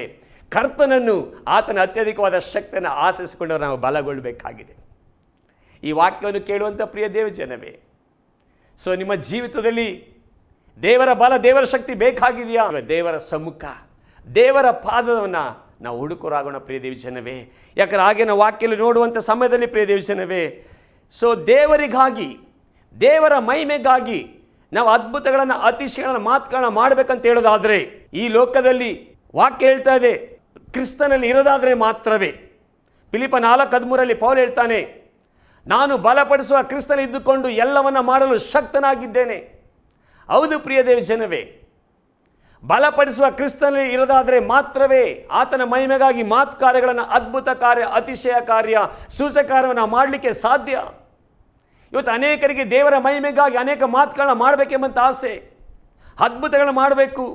ಕರ್ತನನ್ನು, ಆತನ ಅತ್ಯಧಿಕವಾದ ಶಕ್ತಿಯನ್ನು ಆಶಿಸಿಕೊಂಡವರು ನಾವು ಬಲಗೊಳ್ಳಬೇಕಾಗಿದೆ. ಈ ವಾಕ್ಯವನ್ನು ಕೇಳುವಂಥ ಪ್ರಿಯ ದೇವಜನವೇ, ನಿಮ್ಮ ಜೀವಿತದಲ್ಲಿ ದೇವರ ಬಲ, ದೇವರ ಶಕ್ತಿ ಬೇಕಾಗಿದೆಯಾ? ದೇವರ ಸಮ್ಮುಖ, ದೇವರ ಪಾದವನ್ನು ನಾವು ಹುಡುಕರಾಗೋಣ ಪ್ರಿಯ ದೇವಜನವೇ. ಯಾಕಂದ್ರೆ ಹಾಗೆ ನಾವು ವಾಕ್ಯದಲ್ಲಿ ನೋಡುವಂಥ ಸಮಯದಲ್ಲಿ ಪ್ರಿಯ ದೇವಜನವೇ, ದೇವರಿಗಾಗಿ, ದೇವರ ಮಹಿಮೆಗಾಗಿ ನಾವು ಅದ್ಭುತಗಳನ್ನು, ಅತಿಶಯಗಳನ್ನು, ಮಾತುಗಳನ್ನ ಮಾಡಬೇಕಂತ ಹೇಳೋದಾದರೆ ಈ ಲೋಕದಲ್ಲಿ ವಾಕ್ಯ ಹೇಳ್ತಾ ಇದೆ, ಕ್ರಿಸ್ತನಲ್ಲಿ ಇರೋದಾದರೆ ಮಾತ್ರವೇ. ಫಿಲಿಪ್ಪ 4:13 ಪೌಲ್ ಹೇಳ್ತಾನೆ, ನಾನು ಬಲಪಡಿಸುವ ಕ್ರಿಸ್ತನಲ್ಲಿ ಇದ್ದುಕೊಂಡು ಎಲ್ಲವನ್ನ ಮಾಡಲು ಶಕ್ತನಾಗಿದ್ದೇನೆ. ಹೌದು ಪ್ರಿಯ ದೇವಜನವೇ, ಬಲಪಡಿಸುವ ಕ್ರಿಸ್ತನಲ್ಲಿ ಇರೋದಾದರೆ ಮಾತ್ರವೇ ಆತನ ಮಹಿಮೆಗಾಗಿ ಮಾತು ಕಾರ್ಯಗಳನ್ನು, ಅದ್ಭುತ ಕಾರ್ಯ, ಅತಿಶಯ ಕಾರ್ಯ, ಸೂಚಕಾರ್ಯವನ್ನು ಮಾಡಲಿಕ್ಕೆ ಸಾಧ್ಯ. ಇವತ್ತು ಅನೇಕರಿಗೆ ದೇವರ ಮಹಿಮೆಗಾಗಿ ಅನೇಕ ಮಾತುಗಳನ್ನ ಮಾಡಬೇಕೆಂಬಂಥ ಆಸೆ, ಅದ್ಭುತಗಳನ್ನ ಮಾಡಬೇಕು,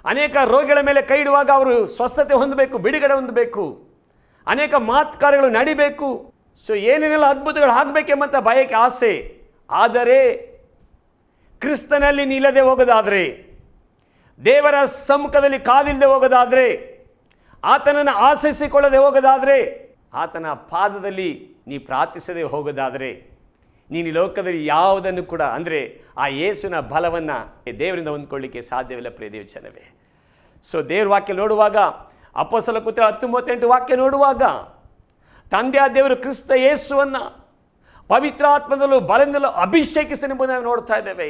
ಅನೇಕ ರೋಗಿಗಳ ಮೇಲೆ ಕೈ ಇಡುವಾಗ ಅವರು ಸ್ವಸ್ಥತೆ ಹೊಂದಬೇಕು, ಬಿಡುಗಡೆ ಹೊಂದಬೇಕು, ಅನೇಕ ಮಾತು ಕಾರ್ಯಗಳು ನಡಿಬೇಕು, ಏನೇನೆಲ್ಲ ಅದ್ಭುತಗಳು ಆಗಬೇಕೆಂಬಂಥ ಬಯಕೆ, ಆಸೆ. ಆದರೆ ಕ್ರಿಸ್ತನಲ್ಲಿ ನಿಲ್ಲದೆ ಹೋಗೋದಾದರೆ, ದೇವರ ಸಮ್ಮುಖದಲ್ಲಿ ಕಾದಿಲ್ಲದೆ ಹೋಗೋದಾದರೆ, ಆತನನ್ನು ಆಶಿಸಿಕೊಳ್ಳದೆ ಹೋಗೋದಾದರೆ, ಆತನ ಪಾದದಲ್ಲಿ ನೀ ಪ್ರಾರ್ಥಿಸದೆ ಹೋಗೋದಾದರೆ ನೀನು ಈ ಲೋಕದಲ್ಲಿ ಯಾವುದನ್ನು ಕೂಡ, ಅಂದರೆ ಆ ಯೇಸುವಿನ ಬಲವನ್ನು ದೇವರಿಂದ ಹೊಂದ್ಕೊಳ್ಳಿಕ್ಕೆ ಸಾಧ್ಯವಿಲ್ಲ ಪ್ರಿಯ ದೇವಜನವೇ. ದೇವ್ರ ವಾಕ್ಯ ನೋಡುವಾಗ, ಅಪೊಸ್ತಲ ಕೃತ್ಯ 10:38 ವಾಕ್ಯ ನೋಡುವಾಗ, ತಂದೆಯ ದೇವರು ಕ್ರಿಸ್ತ ಯೇಸುವನ್ನು ಪವಿತ್ರಾತ್ಮದಲ್ಲೂ ಬಲದಿಂದಲೂ ಅಭಿಷೇಕಿಸನೆಂಬುದನ್ನು ನೋಡ್ತಾ ಇದ್ದೇವೆ.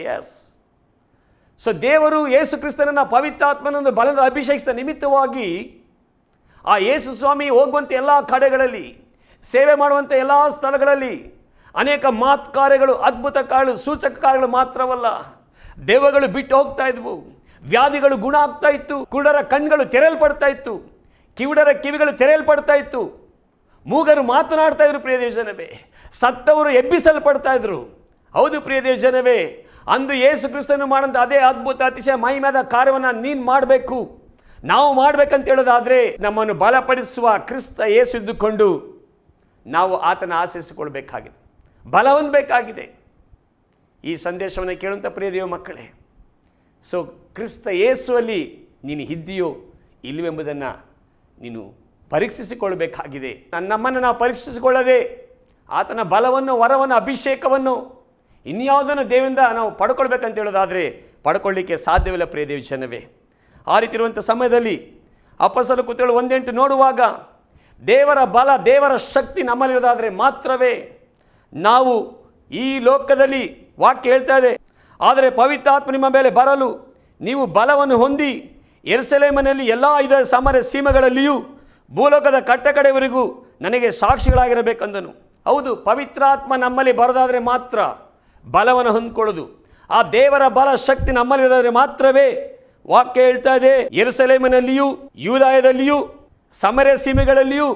ದೇವರು ಯೇಸು ಕ್ರಿಸ್ತನನ್ನು ಪವಿತ್ರಾತ್ಮನನ್ನು ಬಲದಿಂದ ಅಭಿಷೇಕಿಸಿದ ನಿಮಿತ್ತವಾಗಿ ಆ ಯೇಸು ಸ್ವಾಮಿ ಹೋಗುವಂಥ ಎಲ್ಲ ಕಡೆಗಳಲ್ಲಿ, ಸೇವೆ ಮಾಡುವಂಥ ಎಲ್ಲ ಸ್ಥಳಗಳಲ್ಲಿ ಅನೇಕ ಮಾತು ಕಾರ್ಯಗಳು, ಅದ್ಭುತ ಕಾರ್ಯಗಳು, ಸೂಚಕ ಕಾರ್ಯಗಳು ಮಾತ್ರವಲ್ಲ, ದೆವ್ವಗಳು ಬಿಟ್ಟು ಹೋಗ್ತಾ ಇದ್ವು, ವ್ಯಾಧಿಗಳು ಗುಣ ಆಗ್ತಾ ಇತ್ತು, ಕುರುಡರ ಕಣ್ಗಳು ತೆರೆಯಲ್ಪಡ್ತಾ ಇತ್ತು, ಕಿವುಡರ ಕಿವಿಗಳು ತೆರೆಯಲ್ಪಡ್ತಾ ಇತ್ತು, ಮೂಗರು ಮಾತನಾಡ್ತಾ ಇದ್ರು ಪ್ರಿಯ ದೇವಜನವೇ, ಸತ್ತವರು ಎಬ್ಬಿಸಲ್ಪಡ್ತಾ ಇದ್ರು. ಹೌದು ಪ್ರಿಯ ದೇವಜನವೇ, ಅಂದು ಯೇಸು ಕ್ರಿಸ್ತನು ಮಾಡಿದ ಅದೇ ಅದ್ಭುತ ಅತಿಶಯ ಮಹಿಮೆಯಾದ ಕಾರ್ಯವನ್ನು ನೀನು ಮಾಡಬೇಕು, ನಾವು ಮಾಡಬೇಕಂತ ಹೇಳೋದಾದರೆ ನಮ್ಮನ್ನು ಬಲಪಡಿಸುವ ಕ್ರಿಸ್ತ ಯೇಸು ಇದ್ದುಕೊಂಡು ನಾವು ಆತನ ಆಶ್ರಯಿಸಿಕೊಳ್ಬೇಕಾಗಿದೆ, ಬಲ ಹೊಂದಬೇಕಾಗಿದೆ. ಈ ಸಂದೇಶವನ್ನು ಕೇಳುವಂಥ ಪ್ರಿಯ ದೇವ ಮಕ್ಕಳೇ, ಸೊ ಕ್ರಿಸ್ತ ಯೇಸುವಲ್ಲಿ ನೀನು ಇದ್ದೀಯೋ ಇಲ್ಲವೆಂಬುದನ್ನು ನೀನು ಪರೀಕ್ಷಿಸಿಕೊಳ್ಳಬೇಕಾಗಿದೆ. ನಮ್ಮನ್ನು ನಾವು ಪರೀಕ್ಷಿಸಿಕೊಳ್ಳದೆ ಆತನ ಬಲವನ್ನು, ವರವನ್ನು, ಅಭಿಷೇಕವನ್ನು ಇನ್ಯಾವುದನ್ನು ದೇವರಿಂದ ನಾವು ಪಡ್ಕೊಳ್ಬೇಕಂತ ಹೇಳೋದಾದರೆ ಪಡ್ಕೊಳ್ಳಿಕ್ಕೆ ಸಾಧ್ಯವಿಲ್ಲ ಪ್ರಿಯ ದೇವಜನವೇ. ಆ ರೀತಿ ಇರುವಂಥ ಸಮಯದಲ್ಲಿ ಅಪೊಸ್ತಲರ ಕೃತ್ಯಗಳು 1:8 ನೋಡುವಾಗ ದೇವರ ಬಲ, ದೇವರ ಶಕ್ತಿ ನಮ್ಮಲ್ಲಿರೋದಾದರೆ ಮಾತ್ರವೇ ನಾವು ಈ ಲೋಕದಲ್ಲಿ, ವಾಕ್ಯ ಹೇಳ್ತಾ ಇದೆ, ಆದರೆ ಪವಿತ್ರಾತ್ಮ ನಿಮ್ಮ ಮೇಲೆ ಬರಲು ನೀವು ಬಲವನ್ನು ಹೊಂದಿ ಯೆರೂಸಲೇಮಿನಲ್ಲಿ ಎಲ್ಲ 5 ಸಮರ ಸೀಮೆಗಳಲ್ಲಿಯೂ ಭೂಲೋಕದ ಕಟ್ಟಕಡೆಯವರೆಗೂ ನನಗೆ ಸಾಕ್ಷಿಗಳಾಗಿರಬೇಕೆಂದನು. ಹೌದು, ಪವಿತ್ರಾತ್ಮ ನಮ್ಮಲ್ಲಿ ಬರೋದಾದರೆ ಮಾತ್ರ ಬಲವನ್ನು ಹೊಂದ್ಕೊಳ್ಳೋದು. ಆ ದೇವರ ಬಲ ಶಕ್ತಿ ನಮ್ಮಲ್ಲಿರೋದಾದರೆ ಮಾತ್ರವೇ ವಾಕ್ಯ ಹೇಳ್ತಾ ಇದೆ, ಯೆರೂಸಲೇಮಿನಲ್ಲಿಯೂ ಯೂದಾಯದಲ್ಲಿಯೂ ಸಮರ ಸೀಮೆಗಳಲ್ಲಿಯೂ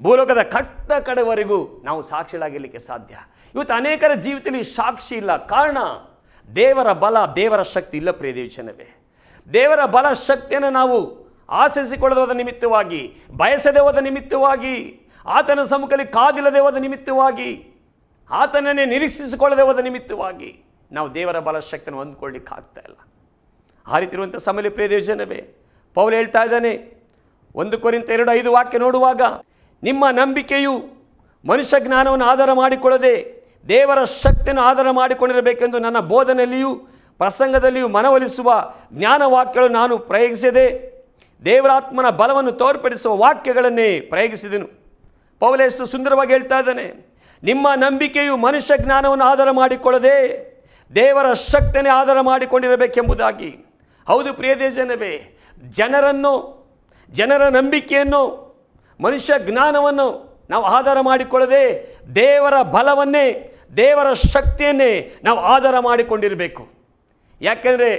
ಭೂಲೋಕದ ಕಟ್ಟ ಕಡೆವರೆಗೂ ನಾವು ಸಾಕ್ಷಿಗಳಾಗಿರಲಿಕ್ಕೆ ಸಾಧ್ಯ. ಇವತ್ತು ಅನೇಕರ ಜೀವಿತದಲ್ಲಿ ಸಾಕ್ಷಿ ಇಲ್ಲ. ಕಾರಣ ದೇವರ ಬಲ, ದೇವರ ಶಕ್ತಿ ಇಲ್ಲ ಪ್ರಿಯ ದೇವಜನವೇ. ದೇವರ ಬಲ ಶಕ್ತಿಯನ್ನು ನಾವು ಆಶಿಸಿಕೊಳ್ಳದೆ ಹೋದ ನಿಮಿತ್ತವಾಗಿ, ಬಯಸದೆ ಹೋದ ನಿಮಿತ್ತವಾಗಿ, ಆತನ ಸಮ್ಮುಖದಲ್ಲಿ ಕಾದಿಲ್ಲದೆ ಹೋದ ನಿಮಿತ್ತವಾಗಿ, ಆತನನ್ನೇ ನಿರೀಕ್ಷಿಸಿಕೊಳ್ಳದೆ ಹೋದ ನಿಮಿತ್ತವಾಗಿ ನಾವು ದೇವರ ಬಲ ಶಕ್ತಿಯನ್ನು ಹೊಂದ್ಕೊಳ್ಳಿಕ್ಕೆ ಆಗ್ತಾ ಇಲ್ಲ. ಆ ರೀತಿ ಇರುವಂಥ ಸಮಯ ಪ್ರಿಯ ದೇವಜನವೇ, ಪೌಲ ಹೇಳ್ತಾ ಇದ್ದಾನೆ 1 ಕೊರಿಂಥ 2:5 ವಾಕ್ಯ ನೋಡುವಾಗ, ನಿಮ್ಮ ನಂಬಿಕೆಯು ಮನುಷ್ಯ ಜ್ಞಾನವನ್ನು ಆಧಾರ ಮಾಡಿಕೊಳ್ಳದೆ ದೇವರ ಶಕ್ತಿಯನ್ನು ಆಧಾರ ಮಾಡಿಕೊಂಡಿರಬೇಕೆಂದು ನನ್ನ ಬೋಧನೆಯಲ್ಲಿಯೂ ಪ್ರಸಂಗದಲ್ಲಿಯೂ ಮನವೊಲಿಸುವ ಜ್ಞಾನವಾಕ್ಯಗಳು ನಾನು ಪ್ರಯೋಗಿಸಿದೆ, ದೇವರಾತ್ಮನ ಬಲವನ್ನು ತೋರ್ಪಡಿಸುವ ವಾಕ್ಯಗಳನ್ನೇ ಪ್ರಯೋಗಿಸಿದೆನು. ಪೌಲ ಎಷ್ಟು ಸುಂದರವಾಗಿ ಹೇಳ್ತಾ ಇದ್ದಾನೆ, ನಿಮ್ಮ ನಂಬಿಕೆಯು ಮನುಷ್ಯ ಜ್ಞಾನವನ್ನು ಆಧಾರ ಮಾಡಿಕೊಳ್ಳದೆ ದೇವರ ಶಕ್ತಿಯನ್ನೇ ಆಧಾರ ಮಾಡಿಕೊಂಡಿರಬೇಕೆಂಬುದಾಗಿ. ಹೌದು ಪ್ರಿಯ ದೇವಜನವೇ, ಜನರ ನಂಬಿಕೆಯನ್ನು, ಮನುಷ್ಯ ಜ್ಞಾನವನ್ನು ನಾವು ಆಧಾರ ಮಾಡಿಕೊಳ್ಳದೆ ದೇವರ ಬಲವನ್ನೇ, ದೇವರ ಶಕ್ತಿಯನ್ನೇ ನಾವು ಆಧಾರ ಮಾಡಿಕೊಂಡಿರಬೇಕು. ಯಾಕೆಂದರೆ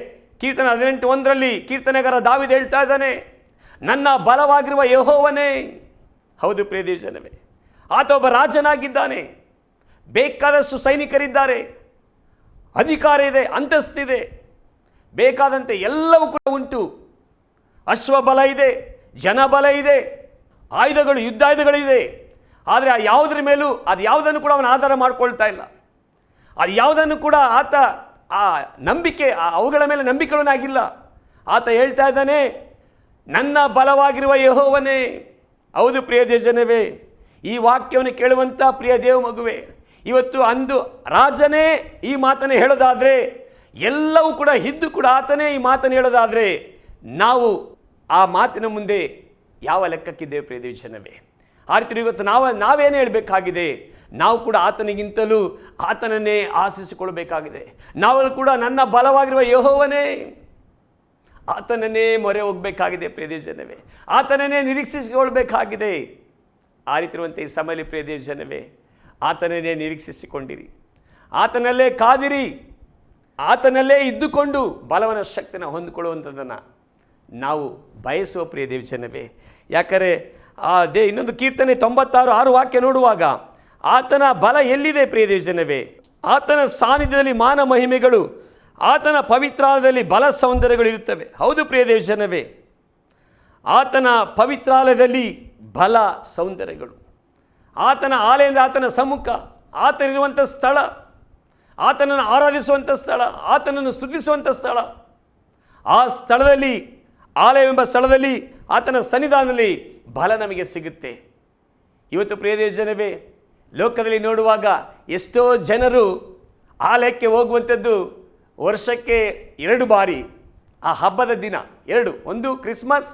ಕೀರ್ತನೆ 18:1 ಕೀರ್ತನೆಗಾರ ದಾವೀದ ಹೇಳ್ತಾ ಇದ್ದಾನೆ, ನನ್ನ ಬಲವಾಗಿರುವ ಯೆಹೋವನೇ. ಹೌದು ಪ್ರಿಯ ದೇವಜನವೇ, ಆತ ಒಬ್ಬ ರಾಜನಾಗಿದ್ದಾನೆ, ಬೇಕಾದಷ್ಟು ಸೈನಿಕರಿದ್ದಾರೆ, ಅಧಿಕಾರ ಇದೆ, ಅಂತಸ್ತಿದೆ, ಬೇಕಾದಂತೆ ಎಲ್ಲವೂ ಕೂಡ ಉಂಟು. ಅಶ್ವಬಲ ಇದೆ, ಜನಬಲ ಇದೆ, ಆಯುಧಗಳು, ಯುದ್ಧಾಯುಧಗಳಿದೆ. ಆದರೆ ಆ ಯಾವುದರ ಮೇಲೂ ಅದು ಯಾವುದನ್ನು ಕೂಡ ಅವನು ಆಧಾರ ಮಾಡಿಕೊಳ್ತಾ ಇಲ್ಲ. ಅದು ಯಾವುದನ್ನು ಕೂಡ ಆತ ಆ ನಂಬಿಕೆ, ಅವುಗಳ ಮೇಲೆ ನಂಬಿಕೆಗಳನ್ನಾಗಿಲ್ಲ. ಆತ ಹೇಳ್ತಾ ಇದ್ದಾನೆ, ನನ್ನ ಬಲವಾಗಿರುವ ಯೆಹೋವನೇ. ಹೌದು ಪ್ರಿಯ ದೇವಜನವೇ, ಈ ವಾಕ್ಯವನ್ನು ಕೇಳುವಂಥ ಪ್ರಿಯ ದೇವ ಮಗುವೆ, ಇವತ್ತು ಅಂದು ರಾಜನೇ ಈ ಮಾತನ್ನು ಹೇಳೋದಾದರೆ, ಎಲ್ಲವೂ ಕೂಡ ಇದ್ದು ಕೂಡ ಆತನೇ ಈ ಮಾತನ್ನು ಹೇಳೋದಾದರೆ, ನಾವು ಆ ಮಾತಿನ ಮುಂದೆ ಯಾವ ಲೆಕ್ಕಕ್ಕಿದ್ದೇವೆ ಪ್ರಿಯ ದೇವಜನವೇ? ಆ ರೀತಿ ಇವತ್ತು ನಾವೇನೇ ಹೇಳಬೇಕಾಗಿದೆ, ನಾವು ಕೂಡ ಆತನಿಗಿಂತಲೂ ಆತನನ್ನೇ ಆಶಿಸಿಕೊಳ್ಳಬೇಕಾಗಿದೆ. ನಾವು ಕೂಡ ನನ್ನ ಬಲವಾಗಿರುವ ಯೆಹೋವನೇ, ಆತನನ್ನೇ ಮೊರೆ ಹೋಗಬೇಕಾಗಿದೆ ಪ್ರಿಯ ದೇವಜನವೇ, ಆತನನ್ನೇ ನಿರೀಕ್ಷಿಸಿಕೊಳ್ಬೇಕಾಗಿದೆ. ಆ ರೀತಿ ಇರುವಂಥ ಈ ಸಮಯದಲ್ಲಿ ಪ್ರಿಯ ದೇವಜನವೇ, ಆತನನ್ನೇ ನಿರೀಕ್ಷಿಸಿಕೊಂಡಿರಿ, ಆತನಲ್ಲೇ ಕಾದಿರಿ, ಆತನಲ್ಲೇ ಇದ್ದುಕೊಂಡು ಬಲವನ ಶಕ್ತಿನ ಹೊಂದಿಕೊಳ್ಳುವಂಥದ್ದನ್ನು ನಾವು ಬಯಸುವ ಪ್ರಿಯ ದೇವಜನವೇ. ಯಾಕಂದರೆ ಇನ್ನೊಂದು ಕೀರ್ತನೆ 96:6 ವಾಕ್ಯ ನೋಡುವಾಗ, ಆತನ ಬಲ ಎಲ್ಲಿದೆ ಪ್ರಿಯ ದೇವಜನವೇ? ಆತನ ಸಾನ್ನಿಧ್ಯದಲ್ಲಿ ಮಾನ ಮಹಿಮೆಗಳು, ಆತನ ಪವಿತ್ರಾಲಯದಲ್ಲಿ ಬಲ ಸೌಂದರ್ಯಗಳು ಇರುತ್ತವೆ. ಹೌದು ಪ್ರಿಯ ದೇವಜನವೇ, ಆತನ ಪವಿತ್ರಾಲಯದಲ್ಲಿ ಬಲ ಸೌಂದರ್ಯಗಳು, ಆತನ ಆಲಯದಿಂದ ಆತನ ಸಮ್ಮುಖ, ಆತನಿರುವಂಥ ಸ್ಥಳ, ಆತನನ್ನು ಆರಾಧಿಸುವಂಥ ಸ್ಥಳ, ಆತನನ್ನು ಸ್ತುತಿಸುವಂಥ ಸ್ಥಳ, ಆ ಸ್ಥಳದಲ್ಲಿ, ಆಲಯವೆಂಬ ಸ್ಥಳದಲ್ಲಿ, ಆತನ ಸನ್ನಿಧಾನದಲ್ಲಿ ಬಲ ನಮಗೆ ಸಿಗುತ್ತೆ. ಇವತ್ತು ಪ್ರಿಯ ದೇವಜನವೇ, ಲೋಕದಲ್ಲಿ ನೋಡುವಾಗ ಎಷ್ಟೋ ಜನರು ಆಲಯಕ್ಕೆ ಹೋಗುವಂಥದ್ದು ವರ್ಷಕ್ಕೆ 2 ಬಾರಿ. ಆ ಹಬ್ಬದ ದಿನ 2, ಒಂದು ಕ್ರಿಸ್ಮಸ್,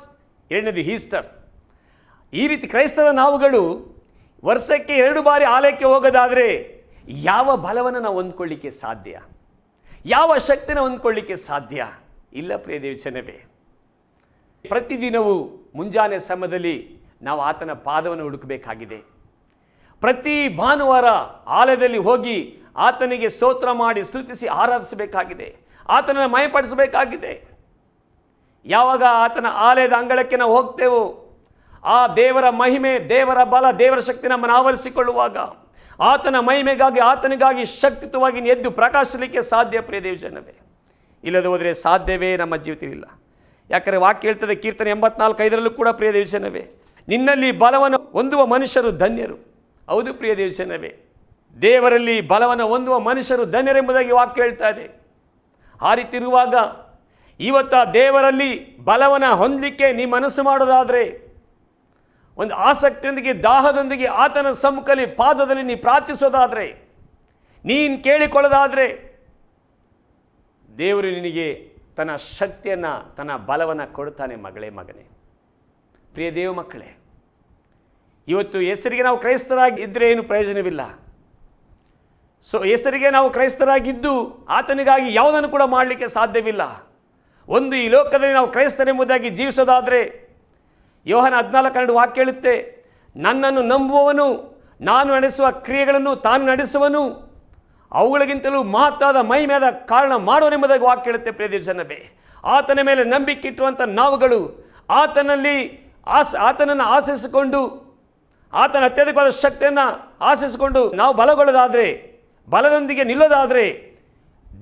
2ನೇದು ಈಸ್ಟರ್. ಈ ರೀತಿ ಕ್ರೈಸ್ತವ ನಾವುಗಳು ವರ್ಷಕ್ಕೆ 2 ಬಾರಿ ಆಲಯಕ್ಕೆ ಹೋಗೋದಾದರೆ ಯಾವ ಬಲವನ್ನು ನಾವು ಹೊಂದ್ಕೊಳ್ಳಿಕ್ಕೆ ಸಾಧ್ಯ? ಯಾವ ಶಕ್ತಿನ ಹೊಂದ್ಕೊಳ್ಳಿಕ್ಕೆ ಸಾಧ್ಯ? ಇಲ್ಲ ಪ್ರಿಯ ದೇವಜನವೇ. ಪ್ರತಿದಿನವೂ ಮುಂಜಾನೆ ಸಮಯದಲ್ಲಿ ನಾವು ಆತನ ಪಾದವನ್ನು ಹುಡುಕಬೇಕಾಗಿದೆ. ಪ್ರತಿ ಭಾನುವಾರ ಆಲಯದಲ್ಲಿ ಹೋಗಿ ಆತನಿಗೆ ಸ್ತೋತ್ರ ಮಾಡಿ ಸ್ತುತಿಸಿ ಆರಾಧಿಸಬೇಕಾಗಿದೆ. ಆತನನ್ನು ಮಯಪಡಿಸಬೇಕಾಗಿದೆ. ಯಾವಾಗ ಆತನ ಆಲಯದ ಅಂಗಳಕ್ಕೆ ನಾವು ಹೋಗ್ತೇವೋ ಆ ದೇವರ ಮಹಿಮೆ, ದೇವರ ಬಲ, ದೇವರ ಶಕ್ತಿ ನಮ್ಮನ್ನು ಆವರಿಸಿಕೊಳ್ಳುವಾಗ ಆತನ ಮಹಿಮೆಗಾಗಿ, ಆತನಿಗಾಗಿ ಶಕ್ತಿಯುತವಾಗಿ ಎದ್ದು ಪ್ರಕಾಶಿಸಲಿಕ್ಕೆ ಸಾಧ್ಯ. ಪ್ರಿಯ ದೇವಜನವೇ, ಇಲ್ಲದೆ ಹೋದರೆ ಸಾಧ್ಯವೇ ನಮ್ಮ ಜೀವಿತವಿಲ್ಲ. ಯಾಕಂದರೆ ವಾಕ್ಯ ಹೇಳ್ತದೆ, ಕೀರ್ತನೆ 84:5 ಕೂಡ, ಪ್ರಿಯ ದೇವಜನವೇ, ನಿನ್ನಲ್ಲಿ ಬಲವನ್ನು ಹೊಂದುವ ಮನುಷ್ಯರು ಧನ್ಯರು. ಹೌದು ಪ್ರಿಯ ದೇವಜನವೇ, ದೇವರಲ್ಲಿ ಬಲವನ್ನು ಹೊಂದುವ ಮನುಷ್ಯರು ಧನ್ಯರೆಂಬುದಾಗಿ ವಾಕ್ಯ ಹೇಳ್ತಾ ಇದೆ. ಆ ರೀತಿ ಇರುವಾಗ ಇವತ್ತು ದೇವರಲ್ಲಿ ಬಲವನ್ನು ಹೊಂದಲಿಕ್ಕೆ ನೀ ಮನಸ್ಸು ಮಾಡೋದಾದರೆ, ಒಂದು ಆಸಕ್ತಿಯೊಂದಿಗೆ, ದಾಹದೊಂದಿಗೆ ಆತನ ಸಮ್ಮುಖದಲ್ಲಿ ಪಾದದಲ್ಲಿ ನೀ ಪ್ರಾರ್ಥಿಸೋದಾದರೆ, ನೀನು ಕೇಳಿಕೊಳ್ಳೋದಾದರೆ, ದೇವರು ನಿನಗೆ ತನ್ನ ಶಕ್ತಿಯನ್ನು, ತನ್ನ ಬಲವನ್ನು ಕೊಡ್ತಾನೆ. ಮಗಳೇ, ಮಗನೇ, ಪ್ರಿಯ ದೇವ ಮಕ್ಕಳೇ, ಇವತ್ತು ಹೆಸರಿಗೆ ನಾವು ಕ್ರೈಸ್ತರಾಗಿ ಇದ್ದರೆ ಏನು ಪ್ರಯೋಜನವಿಲ್ಲ. ಹೆಸರಿಗೆ ನಾವು ಕ್ರೈಸ್ತರಾಗಿದ್ದು ಆತನಿಗಾಗಿ ಯಾವುದನ್ನು ಕೂಡ ಮಾಡಲಿಕ್ಕೆ ಸಾಧ್ಯವಿಲ್ಲ. ಒಂದು ಈ ಲೋಕದಲ್ಲಿ ನಾವು ಕ್ರೈಸ್ತರೆಂಬುದಾಗಿ ಜೀವಿಸೋದಾದರೆ, ಯೋಹನ 14:2 ವಾಕ್ಯ ಹೇಳುತ್ತೆ, ನನ್ನನ್ನು ನಂಬುವವನು ನಾನು ನಡೆಸುವ ಕ್ರಿಯೆಗಳನ್ನು ತಾನು ನಡೆಸುವನು, ಅವುಗಳಿಗಿಂತಲೂ ಮಹತ್ತಾದ ಮಹಿಮೆಯಾದ ಕಾರಣ ಮಾಡೋನೆಂಬುದಾಗಿ ವಾಕ್ಯ ಹೇಳುತ್ತೆ. ಪ್ರಿಯ ಜನವೇ, ಆತನ ಮೇಲೆ ನಂಬಿಕೆ ಇಟ್ಟುವಂಥ ನಾವುಗಳು ಆತನನ್ನು ಆಶಿಸಿಕೊಂಡು, ಆತನ ಅತ್ಯಧಿಕವಾದ ಶಕ್ತಿಯನ್ನು ಆಶಿಸಿಕೊಂಡು ನಾವು ಬಲಗೊಳ್ಳೋದಾದರೆ, ಬಲದೊಂದಿಗೆ ನಿಲ್ಲೋದಾದರೆ,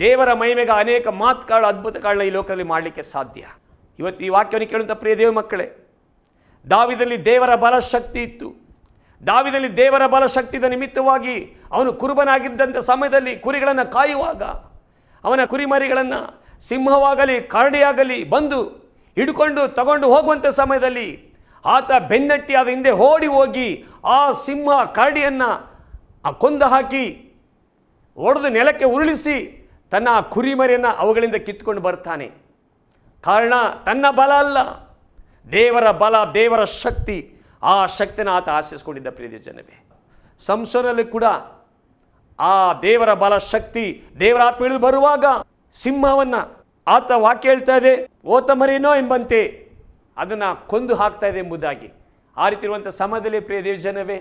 ದೇವರ ಮಹಿಮೆಗೆ ಅನೇಕ ಮಾತುಗಳು, ಅದ್ಭುತ ಕಾರಣ ಈ ಲೋಕದಲ್ಲಿ ಮಾಡಲಿಕ್ಕೆ ಸಾಧ್ಯ. ಇವತ್ತು ಈ ವಾಕ್ಯವನ್ನು ಕೇಳುವಂಥ ಪ್ರಿಯ ದೇವ ಮಕ್ಕಳೇ, ದಾವೀದನಲ್ಲಿ ದೇವರ ಬಲ ಶಕ್ತಿ ಇತ್ತು. ದಾವೀದನಲ್ಲಿ ದೇವರ ಬಲ ಶಕ್ತಿಯ ನಿಮಿತ್ತವಾಗಿ ಅವನು ಕುರುಬನಾಗಿದ್ದಂಥ ಸಮಯದಲ್ಲಿ ಕುರಿಗಳನ್ನು ಕಾಯುವಾಗ ಅವನ ಕುರಿಮರಿಗಳನ್ನು ಸಿಂಹವಾಗಲಿ ಕರಡಿಯಾಗಲಿ ಬಂದು ಹಿಡ್ಕೊಂಡು ತಗೊಂಡು ಹೋಗುವಂಥ ಸಮಯದಲ್ಲಿ ಆತ ಬೆನ್ನಟ್ಟಿ ಆದ ಹಿಂದೆ ಓಡಿ ಹೋಗಿ ಆ ಸಿಂಹ ಕರಡಿಯನ್ನು ಕೊಂದು ಹಾಕಿ ಒಡೆದು ನೆಲಕ್ಕೆ ಉರುಳಿಸಿ ತನ್ನ ಕುರಿಮರಿಯನ್ನು ಅವುಗಳಿಂದ ಕಿತ್ಕೊಂಡು ಬರ್ತಾನೆ. ಕಾರಣ ತನ್ನ ಬಲ ಅಲ್ಲ, ದೇವರ ಬಲ, ದೇವರ ಶಕ್ತಿ. ಆ ಶಕ್ತಿನ ಆತ ಆಶಿಸಿಕೊಂಡಿದ್ದ. ಪ್ರಿಯ ಜನವೇ, ಸಂಸೋನಲ್ಲಿ ಕೂಡ ಆ ದೇವರ ಬಲ ಶಕ್ತಿ, ದೇವರ ಆತ್ಮ ಇಳಿದು ಬರುವಾಗ ಸಿಂಹವನ್ನು ಆತ ವಾಕ್ಯ ಹೇಳ್ತಾ ಇದೆ, ಓತ ಮರಿನೋ ಎಂಬಂತೆ ಅದನ್ನು ಕೊಂದು ಹಾಕ್ತಾ ಇದೆ ಎಂಬುದಾಗಿ. ಆ ರೀತಿ ಇರುವಂಥ ಸಮಯದಲ್ಲಿ ಪ್ರಿಯ ದೇವಜನವೇ,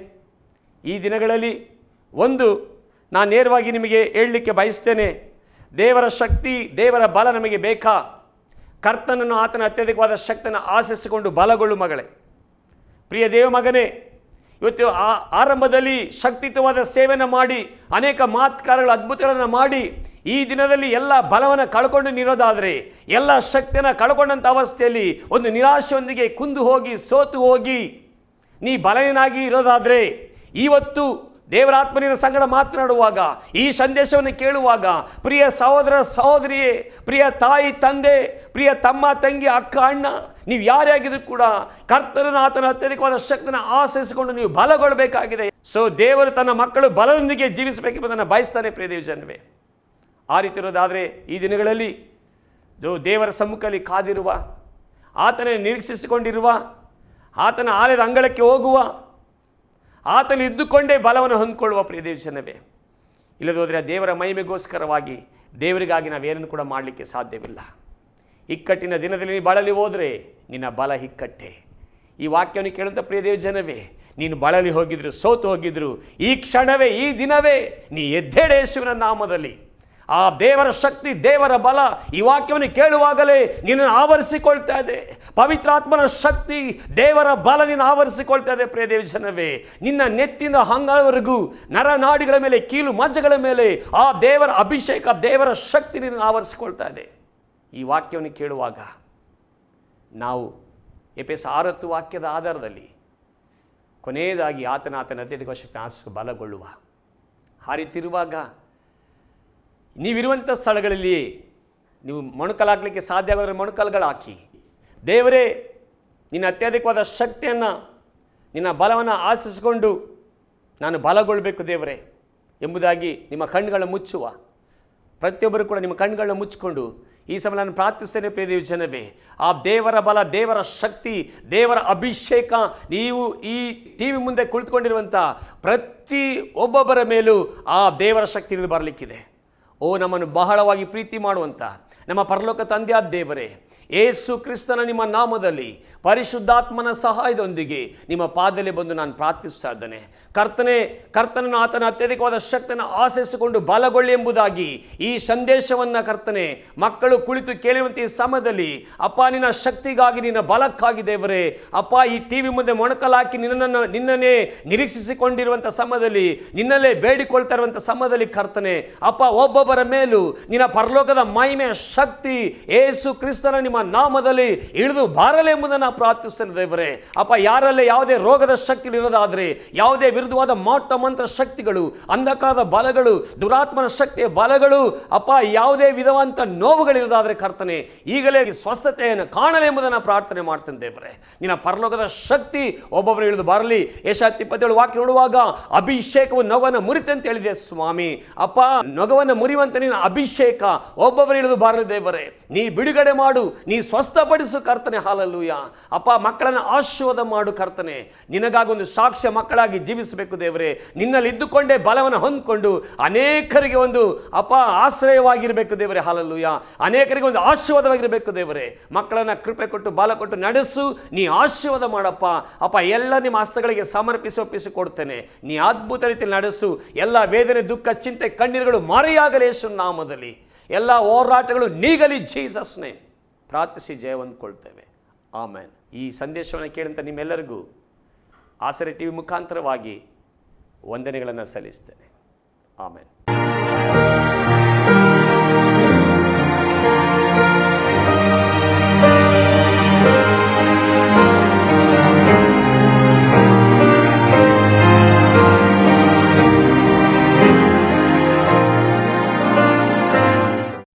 ಈ ದಿನಗಳಲ್ಲಿ ನಾನು ನೇರವಾಗಿ ನಿಮಗೆ ಹೇಳಲಿಕ್ಕೆ ಬಯಸ್ತೇನೆ, ದೇವರ ಶಕ್ತಿ, ದೇವರ ಬಲ ನಮಗೆ ಬೇಕಾ? ಕರ್ತನನ್ನು, ಆತನ ಅತ್ಯಧಿಕವಾದ ಶಕ್ತಿಯನ್ನು ಆಶಿಸಿಕೊಂಡು ಬಲಗೊಳ್ಳು ಮಗಳೇ. ಪ್ರಿಯ ದೇವ ಮಗನೇ, ಇವತ್ತು ಆರಂಭದಲ್ಲಿ ಶಕ್ತಿಯುತವಾದ ಸೇವೆಯನ್ನು ಮಾಡಿ ಅನೇಕ ಮಾತುಕಾರಗಳ ಅದ್ಭುತಗಳನ್ನು ಮಾಡಿ ಈ ದಿನದಲ್ಲಿ ಎಲ್ಲ ಬಲವನ್ನು ಕಳ್ಕೊಂಡು ನಿರೋದಾದರೆ, ಎಲ್ಲ ಶಕ್ತಿಯನ್ನು ಕಳ್ಕೊಂಡಂಥ ಅವಸ್ಥೆಯಲ್ಲಿ ಒಂದು ನಿರಾಶೆಯೊಂದಿಗೆ ಕುಂದು ಹೋಗಿ ಸೋತು ಹೋಗಿ ನೀ ಬಲಹೀನಾಗಿ ಇರೋದಾದರೆ, ಇವತ್ತು ದೇವರಾತ್ಮನಿನ ಸಂಗಡ ಮಾತನಾಡುವಾಗ, ಈ ಸಂದೇಶವನ್ನು ಕೇಳುವಾಗ, ಪ್ರಿಯ ಸಹೋದರ ಸಹೋದರಿಯೇ, ಪ್ರಿಯ ತಾಯಿ ತಂದೆ, ಪ್ರಿಯ ತಮ್ಮ ತಂಗಿ ಅಕ್ಕ ಅಣ್ಣ, ನೀವು ಯಾರೇ ಆಗಿದ್ರು ಕೂಡ ಕರ್ತನನ್ನು, ಆತನ ಅತ್ಯಧಿಕವಾದ ಶಕ್ತಿಯನ್ನು ಆಶ್ರಯಿಸಿಕೊಂಡು ನೀವು ಬಲಗೊಳ್ಳಬೇಕಾಗಿದೆ. ದೇವರು ತನ್ನ ಮಕ್ಕಳು ಬಲದೊಂದಿಗೆ ಜೀವಿಸಬೇಕೆಂಬುದನ್ನು ಬಯಸ್ತಾನೆ. ಪ್ರಿಯ ದೇವಜನವೇ, ಆ ರೀತಿ ಇರೋದಾದರೆ ಈ ದಿನಗಳಲ್ಲಿ ದೇವರ ಸಮ್ಮುಖದಲ್ಲಿ ಕಾದಿರುವ, ಆತನೇ ನಿರೀಕ್ಷಿಸಿಕೊಂಡಿರುವ, ಆತನ ಆಲಯದ ಅಂಗಳಕ್ಕೆ ಹೋಗುವ, ಆತನಲ್ಲಿ ಇದ್ದುಕೊಂಡೇ ಬಲವನ್ನು ಹೊಂದಿಕೊಳ್ಳುವ ಪ್ರಿಯ ದೇವಜನವೇ, ಇಲ್ಲದೆ ಹೋದರೆ ಆ ದೇವರ ಮಹಿಮೆಗೋಸ್ಕರವಾಗಿ ದೇವರಿಗಾಗಿ ನಾವೇನನ್ನು ಕೂಡ ಮಾಡಲಿಕ್ಕೆ ಸಾಧ್ಯವಿಲ್ಲ. ಇಕ್ಕಟ್ಟಿನ ದಿನದಲ್ಲಿ ನೀನು ಬಳಲಿ ಹೋದರೆ ನಿನ್ನ ಬಲ ಇಕ್ಕಟ್ಟೆ. ಈ ವಾಕ್ಯವನ್ನು ಕೇಳುವಂಥ ಪ್ರಿಯ ದೇವಜನವೇ, ನೀನು ಬಳಲಿ ಹೋಗಿದ್ರು, ಸೋತು ಹೋಗಿದ್ರು, ಈ ಕ್ಷಣವೇ, ಈ ದಿನವೇ ನೀ ಎದ್ದೇಳು ಯೇಸುವಿನ ನಾಮದಲ್ಲಿ. ಆ ದೇವರ ಶಕ್ತಿ, ದೇವರ ಬಲ ಈ ವಾಕ್ಯವನ್ನು ಕೇಳುವಾಗಲೇ ನಿನ್ನನ್ನು ಆವರಿಸಿಕೊಳ್ತಾ ಇದೆ. ಪವಿತ್ರಾತ್ಮನ ಶಕ್ತಿ, ದೇವರ ಬಲ ನಿನ್ನ ಆವರಿಸಿಕೊಳ್ತಾ ಇದೆ. ಪ್ರಿಯ ದೇವಜನವೇ, ನಿನ್ನ ನೆತ್ತಿಂದ ಹಂಗವರೆಗೂ ನರನಾಡಿಗಳ ಮೇಲೆ, ಕೀಲು ಮಜ್ಜೆಗಳ ಮೇಲೆ ಆ ದೇವರ ಅಭಿಷೇಕ, ದೇವರ ಶಕ್ತಿ ನಿನ್ನನ್ನು ಆವರಿಸಿಕೊಳ್ತಾ ಇದೆ. ಈ ವಾಕ್ಯವನ್ನು ಕೇಳುವಾಗ ನಾವು ಎಫೆಸ 6:10 ವಾಕ್ಯದ ಆಧಾರದಲ್ಲಿ ಕೊನೆಯದಾಗಿ ಆತನ ಅತ್ಯಧಿಕ ಶಕ್ತಿ ಆಶಿಸಿ ಬಲಗೊಳ್ಳುವ. ಆ ರೀತಿ ಇರುವಾಗ ನೀವಿರುವಂಥ ಸ್ಥಳಗಳಲ್ಲಿ ನೀವು ಮೊಣಕಲಾಗಲಿಕ್ಕೆ ಸಾಧ್ಯ ಆಗೋದ್ರೆ ಮೊಣಕಲ್ಗಳು ಹಾಕಿ, ದೇವರೇ ನಿನ್ನ ಅತ್ಯಧಿಕವಾದ ಶಕ್ತಿಯನ್ನು, ನಿನ್ನ ಬಲವನ್ನು ಆಶಿಸಿಕೊಂಡು ನಾನು ಬಲಗೊಳ್ಳಬೇಕು ದೇವರೇ ಎಂಬುದಾಗಿ ನಿಮ್ಮ ಕಣ್ಣುಗಳನ್ನು ಮುಚ್ಚುವ. ಪ್ರತಿಯೊಬ್ಬರು ಕೂಡ ನಿಮ್ಮ ಕಣ್ಣುಗಳನ್ನ ಮುಚ್ಚಿಕೊಂಡು ಈ ಸಮಯ ನಾನು ಪ್ರಾರ್ಥಿಸ್ತೇನೆ. ಪ್ರಿಯ ದೇವಜನವೇ, ಆ ದೇವರ ಬಲ, ದೇವರ ಶಕ್ತಿ, ದೇವರ ಅಭಿಷೇಕ ನೀವು ಈ TV ಮುಂದೆ ಕುಳಿತುಕೊಂಡಿರುವಂಥ ಪ್ರತಿ ಒಬ್ಬೊಬ್ಬರ ಮೇಲೂ ಆ ದೇವರ ಶಕ್ತಿ ಇಳಿದು ಬರಲಿಕ್ಕಿದೆ. ನಮ್ಮನ್ನು ಬಹಳವಾಗಿ ಪ್ರೀತಿ ಮಾಡುವಂಥ ನಮ್ಮ ಪರಲೋಕ ತಂದೆಯಾದ ದೇವರೇ, ಯೇಸು ಕ್ರಿಸ್ತನ ನಿಮ್ಮ ನಾಮದಲ್ಲಿ ಪರಿಶುದ್ಧಾತ್ಮನ ಸಹಾಯದೊಂದಿಗೆ ನಿಮ್ಮ ಪಾದದಲ್ಲಿ ಬಂದು ನಾನು ಪ್ರಾರ್ಥಿಸ್ತಾ ಇದ್ದೇನೆ. ಕರ್ತನನ್ನು ಆತನ ಅತ್ಯಧಿಕವಾದ ಶಕ್ತಿಯನ್ನು ಆಶಿಸಿಕೊಂಡು ಬಲಗೊಳ್ಳಿ ಎಂಬುದಾಗಿ ಈ ಸಂದೇಶವನ್ನು ಕರ್ತನೆ ಮಕ್ಕಳು ಕುಳಿತು ಕೇಳುವಂತೆ ಈ ಸಮಯದಲ್ಲಿ ಅಪ್ಪ, ನಿನ್ನ ಶಕ್ತಿಗಾಗಿ, ನಿನ್ನ ಬಲಕ್ಕಾಗಿ ದೇವರೇ ಅಪ್ಪ, ಈ ಟಿವಿ ಮುಂದೆ ಮೊಣಕಲಾಕಿ ನಿನ್ನನ್ನೇ ನಿರೀಕ್ಷಿಸಿಕೊಂಡಿರುವಂಥ ಸಮಯದಲ್ಲಿ, ನಿನ್ನಲ್ಲೇ ಬೇಡಿಕೊಳ್ತಾ ಇರುವಂಥ ಸಮಯದಲ್ಲಿ ಕರ್ತನೆ ಅಪ್ಪ, ಒಬ್ಬೊಬ್ಬರ ಮೇಲೂ ನಿನ್ನ ಪರಲೋಕದ ಮಹಿಮೆಯ ಶಕ್ತಿ ಯೇಸು ಕ್ರಿಸ್ತನ ನಿಮ್ಮ ನಾಮದಲ್ಲಿ ಇಳಿದು ಬಾರಲಿ ಎಂಬುದನ್ನು ಪ್ರಾರ್ಥಿಸ್ತೇನೆ ದೇವರೇ ಅಪ್ಪ. ಯಾರಲ್ಲೇ ಯಾವುದೇ ರೋಗದ ಶಕ್ತಿ ಇರೋದಾದರೆ, ಯಾವುದೇ ವಿರುದ್ಧವಾದ ಮಾಟ ಮಂತ್ರ ಶಕ್ತಿಗಳು, ಅಂಧಕಾರದ ಬಲಗಳು, ದುರಾತ್ಮನ ಶಕ್ತಿಯ ಬಲಗಳು ಅಪ್ಪ, ಯಾವುದೇ ವಿಧವಂತ ನೋವುಗಳಿರೋದಾದರೆ ಕರ್ತನೆ ಈಗಲೇ ಸ್ವಸ್ಥತೆಯನ್ನು ಕಾಣಲಿ ಎಂಬುದನ್ನು ಪ್ರಾರ್ಥನೆ ಮಾಡ್ತೇನೆ ದೇವರೇ. ನಿನ್ನ ಪರಲೋಕದ ಶಕ್ತಿ ಒಬ್ಬೊಬ್ಬರು ಇಳಿದು ಬರಲಿ. ಯೆಶಾಯ 27 ವಾಕ್ಯ ನೋಡುವಾಗ ಅಭಿಷೇಕವು ನೊಗವನ್ನು ಮುರಿತೆ ಅಂತ ಹೇಳಿದೆ ಸ್ವಾಮಿ. ಅಪ್ಪ, ನೊಗವನ್ನು ಮುರಿಯುವಂತ ನಿನ್ನ ಅಭಿಷೇಕ ಒಬ್ಬೊಬ್ಬರು ಇಳಿದು ಬರಲಿ ದೇವರೇ. ನೀ ಬಿಡುಗಡೆ ಮಾಡು, ನೀ ಸ್ವಸ್ಥಪಡಿಸು ಕರ್ತನೆ. ಹಾಲೆಲೂಯಾ ಅಪ್ಪ, ಮಕ್ಕಳನ್ನು ಆಶೀರ್ವಾದ ಮಾಡು ಕರ್ತನೆ. ನಿನಗಾಗಿ ಒಂದು ಸಾಕ್ಷ್ಯ ಮಕ್ಕಳಾಗಿ ಜೀವಿಸಬೇಕು ದೇವರೇ. ನಿನ್ನಲ್ಲಿ ಇದ್ದುಕೊಂಡೇ ಬಲವನ್ನು ಹೊಂದ್ಕೊಂಡು ಅನೇಕರಿಗೆ ಒಂದು ಅಪ್ಪ ಆಶ್ರಯವಾಗಿರಬೇಕು ದೇವರೇ. ಹಾಲೆಲೂಯಾ ಅನೇಕರಿಗೆ ಒಂದು ಆಶೀರ್ವಾದವಾಗಿರಬೇಕು ದೇವರೇ. ಮಕ್ಕಳನ್ನು ಕೃಪೆ ಕೊಟ್ಟು ಬಲ ಕೊಟ್ಟು ನಡೆಸು, ನೀ ಆಶೀರ್ವಾದ ಮಾಡಪ್ಪ. ಅಪ್ಪ, ಎಲ್ಲ ನಿಮ್ಮ ಹಸ್ತಗಳಿಗೆ ಸಮರ್ಪಿಸಿ ಒಪ್ಪಿಸಿ ಕೊಡ್ತೇನೆ. ನೀ ಅದ್ಭುತ ರೀತಿಯಲ್ಲಿ ನಡೆಸು. ಎಲ್ಲ ವೇದನೆ, ದುಃಖ, ಚಿಂತೆ, ಕಣ್ಣೀರುಗಳು ಮರೆಯಾಗಲಿ ಯೇಸು ನಾಮದಲ್ಲಿ. ಎಲ್ಲ ಹೋರಾಟಗಳು ನೀಗಲಿ ಜೀಸಸ್ ನೇಮ್ ಪ್ರಾರ್ಥಿಸಿ ಜಯ ಹೊಂದ್ಕೊಳ್ತೇವೆ. ಆಮೇನ್. ಈ ಸಂದೇಶವನ್ನು ಕೇಳಿದಂಥ ನಿಮ್ಮೆಲ್ಲರಿಗೂ ಆಸರೆ ಟಿವಿ ಮುಖಾಂತರವಾಗಿ ವಂದನೆಗಳನ್ನು ಸಲ್ಲಿಸ್ತೇನೆ. ಆಮೇನ್.